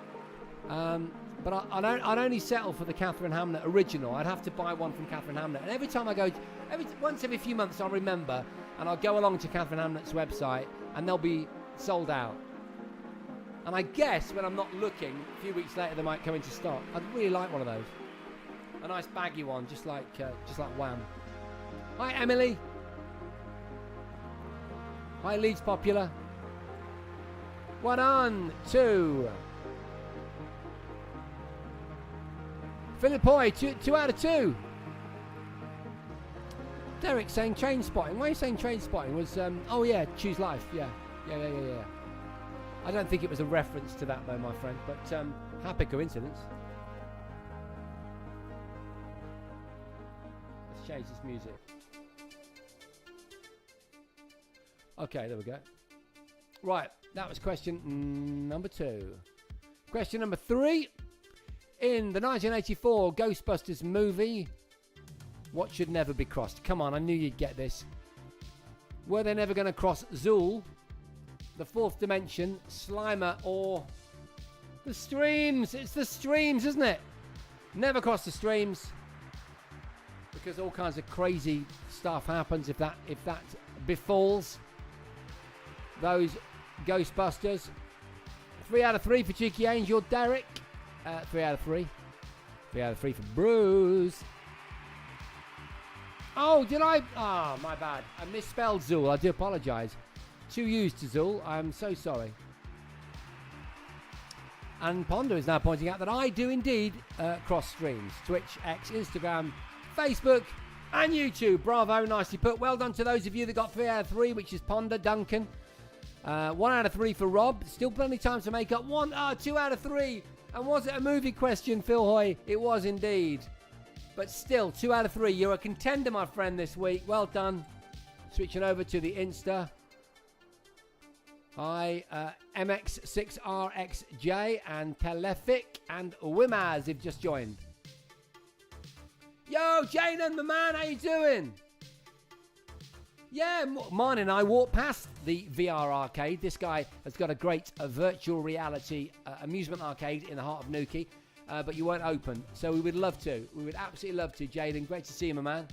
But I'd only settle for the Catherine Hamnett original. I'd have to buy one from Catherine Hamnett. And every time I go, once every few months, I'll remember, and I'll go along to Catherine Hamnett's website, and they'll be sold out. And I guess when I'm not looking, a few weeks later, they might come into stock. I'd really like one of those. A nice baggy one, just like Wham. Hi, Emily. Hi, Leeds Popular. 1 on 2. Philip Hoy, 2 out of 2. Derek saying Train Spotting. Why are you saying Train Spotting? Was oh yeah, Choose Life. Yeah. I don't think it was a reference to that though, my friend. But happy coincidence. Let's change this music. Okay, there we go. Right, that was question number 2. Question number 3. In the 1984 Ghostbusters movie, what should never be crossed? Come on, I knew you'd get this. Were they never going to cross Zool, the fourth dimension, Slimer, or the streams? It's the streams, isn't it? Never cross the streams, because all kinds of crazy stuff happens if that befalls those Ghostbusters. 3 out of 3 for Cheeky Angel Derek. 3 out of 3. 3 out of 3 for Bruce. Oh, did I? Ah, my bad. I misspelled Zool. I do apologise. 2 U's to Zool. I'm so sorry. And Ponder is now pointing out that I do indeed cross streams. Twitch, X, Instagram, Facebook, and YouTube. Bravo, nicely put. Well done to those of you that got 3 out of 3, which is Ponder, Duncan. 1 out of 3 for Rob. Still plenty of time to make up. 2 out of 3. And was it a movie question, Phil Hoy? It was indeed. But still, 2 out of 3. You're a contender, my friend, this week. Well done. Switching over to the Insta. Hi, MX6RXJ and Telefic and Wimaz have just joined. Yo, Jaden, the man, how you doing? Yeah, Marn and I walked past the VR arcade. This guy has got a great virtual reality amusement arcade in the heart of Newquay, but you weren't open. So we would love to. We would absolutely love to, Jaden. Great to see you, my man.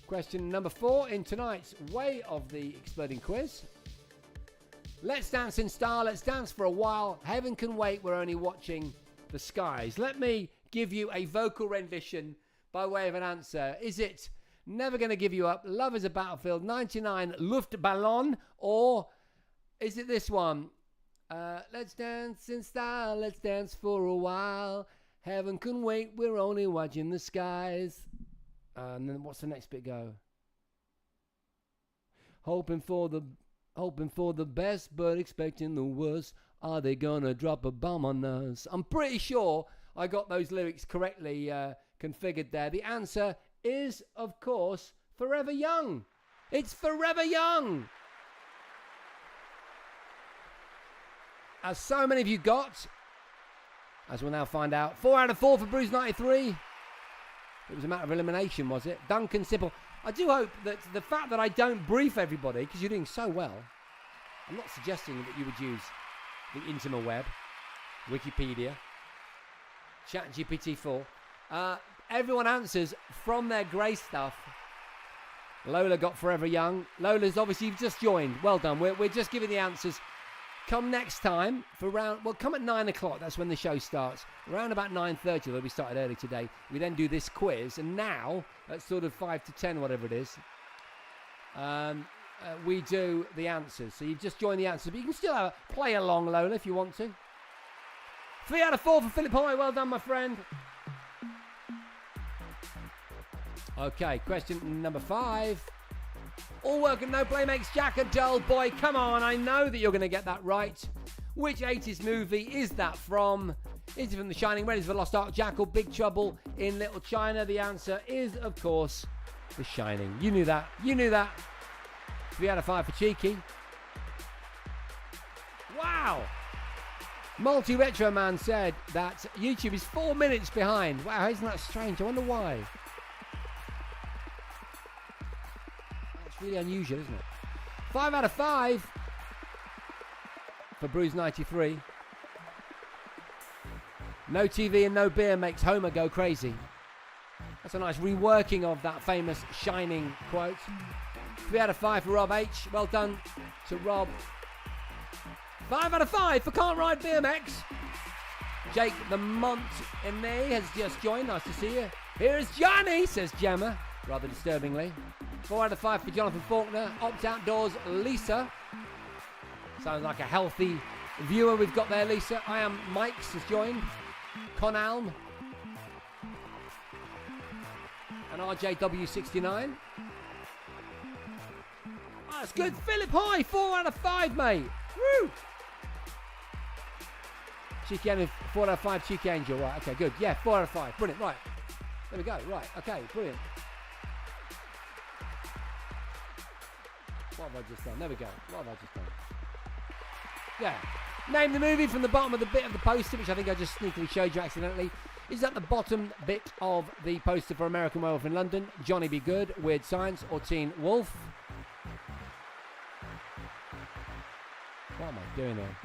Question number 4 in tonight's Way of the Exploding Quiz. Let's dance in style. Let's dance for a while. Heaven can wait. We're only watching the skies? Let me give you a vocal rendition by way of an answer. Is it Never Gonna Give You Up, Love Is a Battlefield, 99 Luftballon, or is it this one? Let's dance in style, let's dance for a while. Heaven can wait, we're only watching the skies. And then what's the next bit go? Hoping for the best, but expecting the worst. Are they gonna drop a bomb on us? I'm pretty sure I got those lyrics correctly configured there. The answer is, of course, Forever Young. It's Forever Young. As so many of you got, as we'll now find out, 4 out of 4 for Bruce 93. It was a matter of elimination, was it? Duncan Sipple. I do hope that the fact that I don't brief everybody, because you're doing so well, I'm not suggesting that you would use the interweb, Wikipedia, ChatGPT-4. Everyone answers from their grey stuff. Lola got Forever Young. Lola's obviously, you've just joined. Well done. We're just giving the answers. Come next time for come at 9 o'clock. That's when the show starts. Around about 9:30, although we started early today. We then do this quiz. And now, at sort of 5 to 10, whatever it is, we do the answers. So you've just joined the answers. But you can still play along, Lola, if you want to. 3 out of 4 for Philip Hoy. Well done, my friend. Okay, question number 5. All work and no play makes Jack a dull boy. Come on, I know that you're going to get that right. Which 80s movie is that from? Is it from The Shining, Raiders of the Lost Ark, Jack, or Big Trouble in Little China? The answer is, of course, The Shining. You knew that. You knew that. 3 out of 5 for Cheeky. Wow. Multi-Retro Man said that YouTube is 4 minutes behind. Wow, isn't that strange? I wonder why. Really unusual, isn't it? 5 out of 5 for Bruce 93. No TV and no beer makes Homer go crazy. That's a nice reworking of that famous Shining quote. 3 out of 5 for Rob H. Well done to Rob. 5 out of 5 for Can't Ride BMX. Jake the Mont in me has just joined. Nice to see you. Here's Johnny, says Gemma, rather disturbingly. 4 out of 5 for Jonathan Faulkner. Opt Outdoors, Lisa. Sounds like a healthy viewer we've got there, Lisa. I Am Mike's has joined. Conalm. And RJW69. Oh, that's good. Philip Hoy, 4 out of 5, mate. Woo! Cheeky Angel, 4 out of 5, Cheeky Angel. Right, okay, good. Yeah, 4 out of 5. Brilliant, right. There we go, right, okay, brilliant. What have I just done? There we go. What have I just done? Yeah. Name the movie from the bottom of the bit of the poster, which I think I just sneakily showed you accidentally. Is at the bottom bit of the poster for American Werewolf in London, Johnny Be Good, Weird Science, or Teen Wolf? What am I doing here?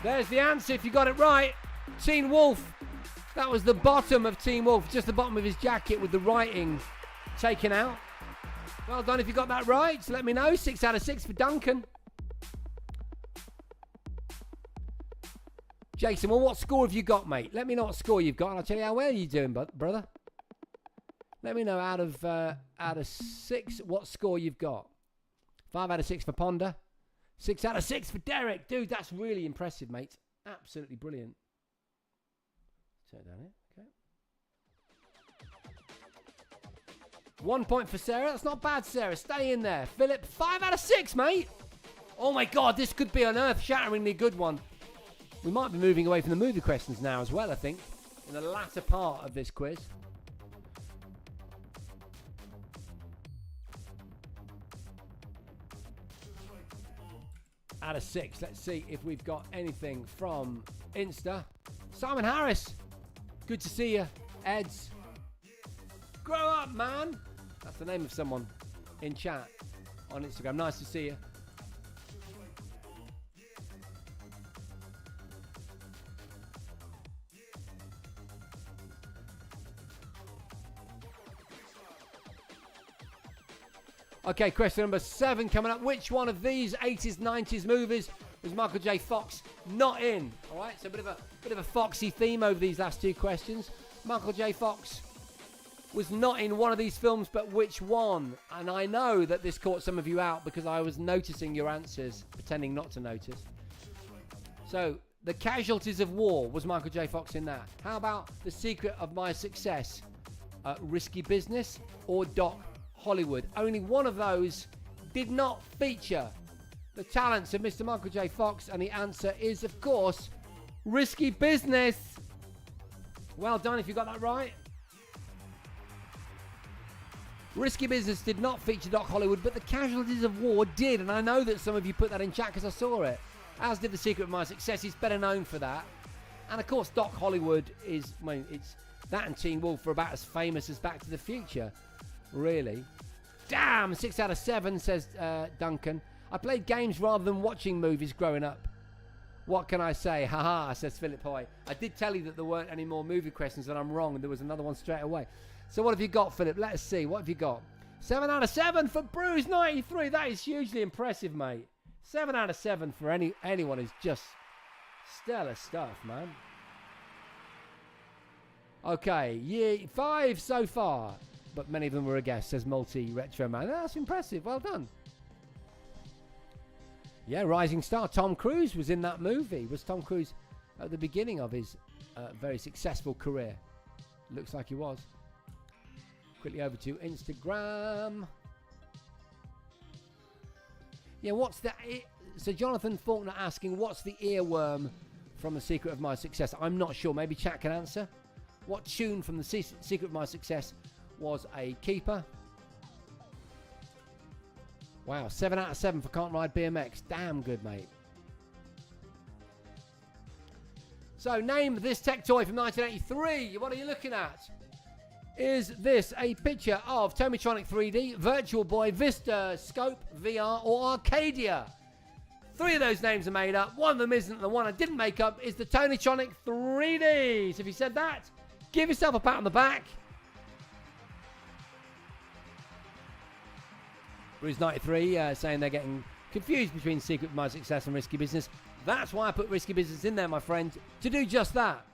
There's the answer if you got it right. Teen Wolf. That was the bottom of Teen Wolf, just the bottom of his jacket with the writing taken out. Well done if you got that right. So let me know. 6 out of 6 for Duncan. Jason, well, what score have you got, mate? Let me know what score you've got, and I'll tell you how well you're doing, brother. Let me know out of 6 what score you've got. 5 out of 6 for Ponder. 6 out of 6 for Derek. Dude, that's really impressive, mate. Absolutely brilliant. Turn it down here. Okay. 1 point for Sarah. That's not bad, Sarah. Stay in there. Philip, 5 out of 6, mate. Oh my God, this could be an earth-shatteringly good one. We might be moving away from the movie questions now as well, I think, in the latter part of this quiz. Out of 6. Let's see if we've got anything from Insta. Simon Harris. Good to see you. Eds. Grow up, man. That's the name of someone in chat on Instagram. Nice to see you. Okay, question number 7 coming up. Which one of these 80s, 90s movies was Michael J. Fox not in? All right, so a bit of a foxy theme over these last two questions. Michael J. Fox was not in one of these films, but which one? And I know that this caught some of you out because I was noticing your answers, pretending not to notice. So, The Casualties of War, was Michael J. Fox in that? How about The Secret of My Success? Risky Business or Doc Hollywood? Only one of those did not feature the talents of Mr. Michael J. Fox, and the answer is, of course, Risky Business. Well done if you got that right. Risky Business did not feature Doc Hollywood, but The Casualties of War did, and I know that some of you put that in chat because I saw it. As did The Secret of My Success. He's better known for that. And of course, Doc Hollywood is, I mean, it's that and Teen Wolf are about as famous as Back to the Future, really. Damn, 6 out of 7, says Duncan. I played games rather than watching movies growing up. What can I say? Haha, says Philip Hoy. I did tell you that there weren't any more movie questions, and I'm wrong, and there was another one straight away. So what have you got, Philip? Let us see. What have you got? 7 out of 7 for Bruce 93. That is hugely impressive, mate. 7 out of 7 for anyone is just stellar stuff, man. Okay, year 5 so far, but many of them were a guess, says Multi-Retro Man. That's impressive. Well done. Yeah, rising star Tom Cruise was in that movie. Was Tom Cruise at the beginning of his very successful career? Looks like he was. Quickly over to Instagram. Yeah, what's the... So Jonathan Faulkner asking, what's the earworm from The Secret of My Success? I'm not sure. Maybe chat can answer. What tune from The Secret of My Success was a keeper? Wow, 7 out of 7 for Can't Ride BMX. Damn good, mate. So, name this tech toy from 1983. What are you looking at? Is this a picture of Tomitronic 3D, Virtual Boy, Vista, Scope, VR, or Arcadia? 3 of those names are made up. One of them isn't. The one I didn't make up is the Tomitronic 3D. So if you said that, give yourself a pat on the back. Bruce 93 saying they're getting confused between Secret of My Success and Risky Business. That's why I put Risky Business in there, my friend, to do just that.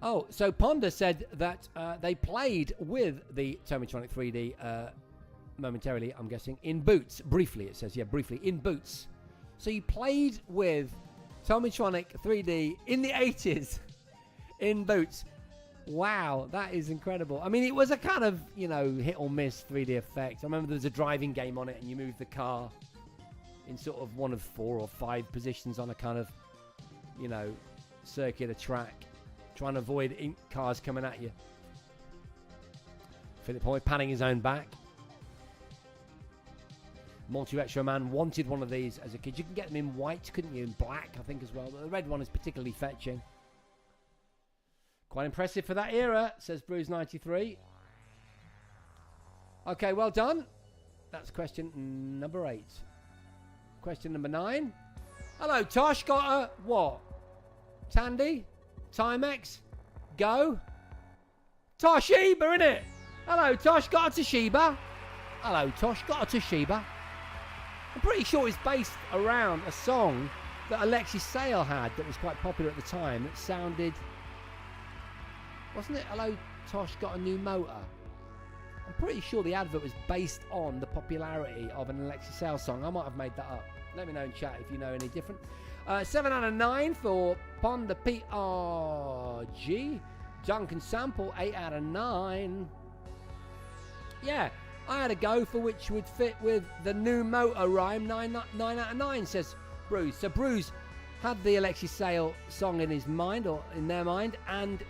Oh, so Ponder said that they played with the Tomitronic 3D momentarily, I'm guessing, in Boots. Briefly, it says, yeah, briefly, in Boots. So you played with Tomitronic 3D in the 80s in Boots. Wow, that is incredible. I mean, it was a kind of, you know, hit or miss 3D effect. I remember there was a driving game on it and you moved the car in sort of one of 4 or 5 positions on a kind of, you know, circular track, trying to avoid cars coming at you. Philip Hoy panning his own back. Multi-Retro Man wanted one of these as a kid. You can get them in white, couldn't you? In black, I think, as well. But the red one is particularly fetching. Quite impressive for that era, says Bruce93. Okay, well done. That's question number 8. Question number 9. Hello, Tosh. Got a what? Tandy? Timex? Go? Toshiba, innit? Hello, Tosh. Got a Toshiba? Hello, Tosh. Got a Toshiba? I'm pretty sure it's based around a song that Alexis Sale had that was quite popular at the time. It sounded... Wasn't it, hello, Tosh, got a new motor? I'm pretty sure the advert was based on the popularity of an Alexis Sale song. I might have made that up. Let me know in chat if you know any different. 7 out of 9 for Ponder PRG. Duncan Sample, 8 out of 9. Yeah, I had a go for which would fit with the new motor rhyme. 9 out of 9, says Bruce. So Bruce had the Alexis Sale song in his mind, or in their mind, and...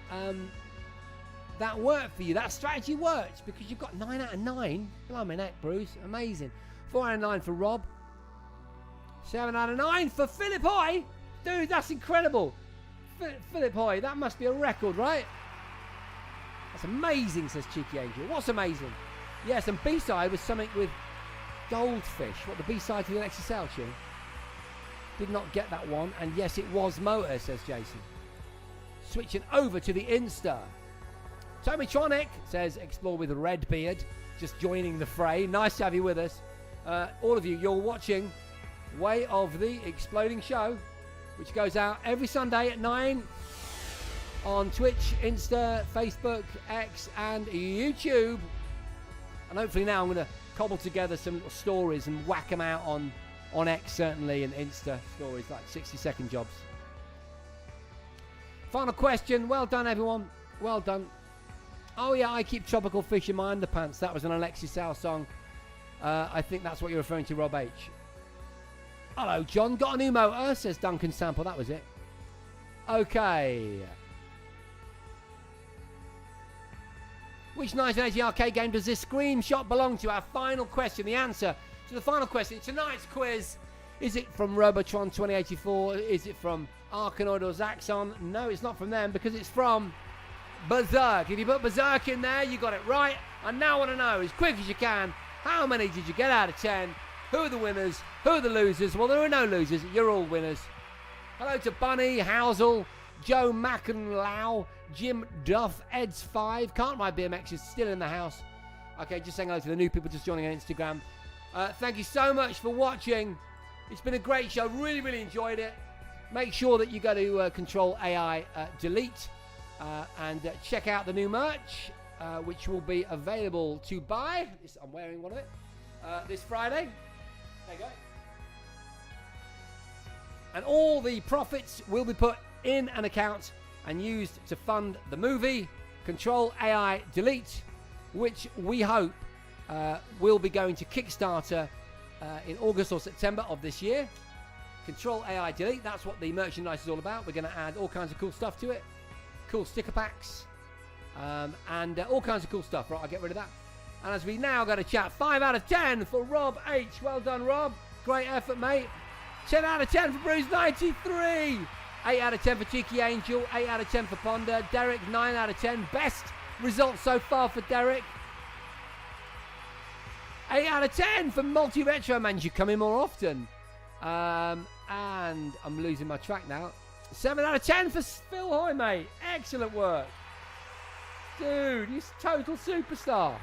that worked for you. That strategy worked because you've got 9 out of 9. Blimey neck, Bruce. Amazing. 4 out of 9 for Rob. 7 out of 9 for Philip Hoy. Dude, that's incredible. Philip Hoy, that must be a record, right? That's amazing, says Cheeky Angel. What's amazing? Yes, and B-side was something with Goldfish. What, the B-side to the Alexis Sale tune? Did not get that one. And yes, it was Motor, says Jason. Switching over to the Insta. Tommytronic says, explore with Redbeard. Just joining the fray. Nice to have you with us. All of you, you're watching Way of the Exploding Show, which goes out every Sunday at 9 on Twitch, Insta, Facebook, X, and YouTube. And hopefully now I'm going to cobble together some little stories and whack them out on X, certainly, and Insta stories, like 60-second jobs. Final question. Well done, everyone. Well done. Oh, yeah, I keep tropical fish in my underpants. That was an Alexis Sal song. I think that's what you're referring to, Rob H. Hello, John. Got a new motor, says Duncan Sample. That was it. Okay. Which 1980 arcade game does this screenshot belong to? Our final question. The answer to the final question. Tonight's quiz. Is it from Robotron 2084? Is it from Arkanoid or Zaxxon? No, it's not from them because it's from Berserk. If you put Berserk in there, you got it right. I now want to know, as quick as you can, how many did you get out of 10? Who are the winners? Who are the losers? Well, there are no losers. You're all winners. Hello to Bunny, Housel, Joe McEnlow, Jim Duff, Eds5. Can't Ride BMX is still in the house. Okay, just saying hello to the new people just joining on Instagram. Thank you so much for watching. It's been a great show. Really, really enjoyed it. Make sure that you go to Control AI Delete and check out the new merch, which will be available to buy. I'm wearing one of it this Friday. There you go. And all the profits will be put in an account and used to fund the movie Control AI Delete, which we hope will be going to Kickstarter in August or September of this year. Control AI Delete, that's what the merchandise is all about. We're going to add all kinds of cool stuff to it. Cool sticker packs. And all kinds of cool stuff. Right, I'll get rid of that. And as we now go to chat, 5 out of 10 for Rob H. Well done, Rob. Great effort, mate. 10 out of 10 for Bruce93. 8 out of 10 for Cheeky Angel. 8 out of 10 for Ponder. Derek, 9 out of 10. Best result so far for Derek. 8 out of 10 for Multi Retro Man. You come in more often. And I'm losing my track now. 7 out of 10 for Phil Hoy, mate. Excellent work. Dude, he's a total superstar.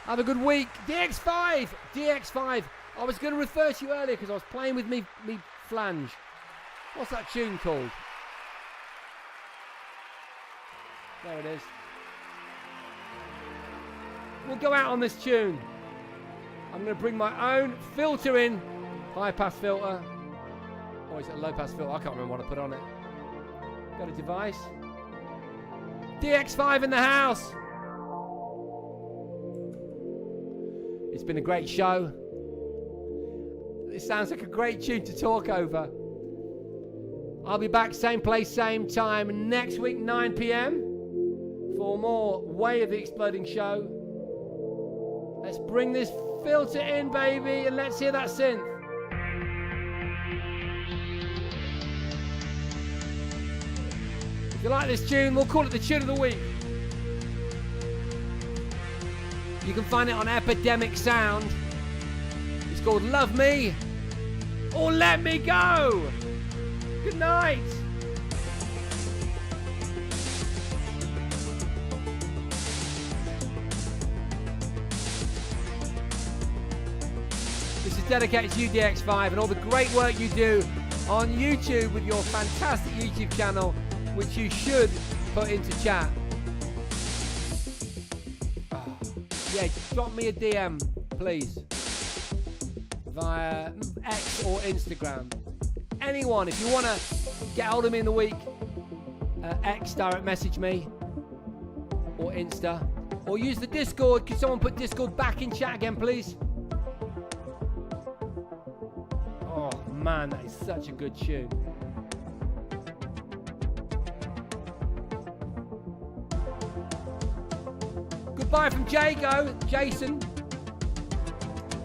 Have a good week. DX5. DX5. I was going to refer to you earlier because I was playing with me flange. What's that tune called? There it is. We'll go out on this tune. I'm going to bring my own filter in. High pass filter. Or is it a low pass filter? I can't remember what I put on it. Go to device. DX5 in the house. It's been a great show. It sounds like a great tune to talk over. I'll be back same place, same time next week, 9 p.m. for more Way of the Exploding Show. Let's bring this filter in, baby, and let's hear that synth. If you like this tune, we'll call it the tune of the week. You can find it on Epidemic Sound. It's called Love Me or Let Me Go. Good night. This is dedicated to you, DX5, and all the great work you do on YouTube with your fantastic YouTube channel, which you should put into chat. Yeah, drop me a DM, please, via X or Instagram. Anyone, if you want to get hold of me in the week, X, direct message me, or Insta, or use the Discord. Could someone put Discord back in chat again, please? Oh man, that is such a good tune. Goodbye from Jago, Jason.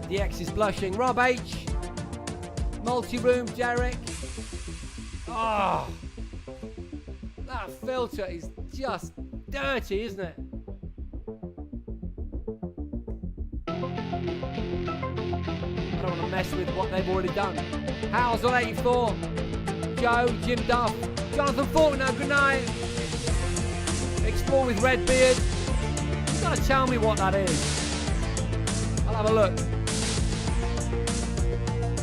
The X is blushing. Rob H. Multi-room, Derek. Oh, that filter is just dirty, isn't it? I don't want to mess with what they've already done. Housel 84, Joe, Jim Duff, Jonathan Faulkner, good night. Explore with Redbeard. You gotta tell me what that is. I'll have a look.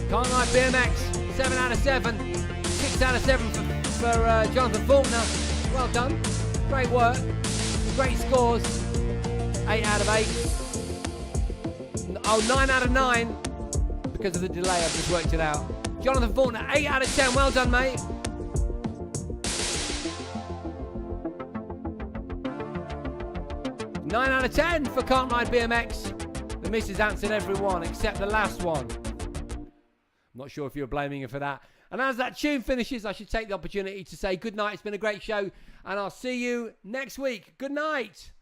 Can't Like BMX, 7 out of 7. 6 out of 7 for Jonathan Faulkner. Well done. Great work. Great scores. 8 out of 8. Oh, 9 out of 9. Because of the delay, I've just worked it out. Jonathan Faulkner, 8 out of 10. Well done, mate. Nine out of 10 for Can't Ride BMX. The missus answered every one except the last one. I'm not sure if you're blaming her for that. And as that tune finishes, I should take the opportunity to say good night. It's been a great show, and I'll see you next week. Good night.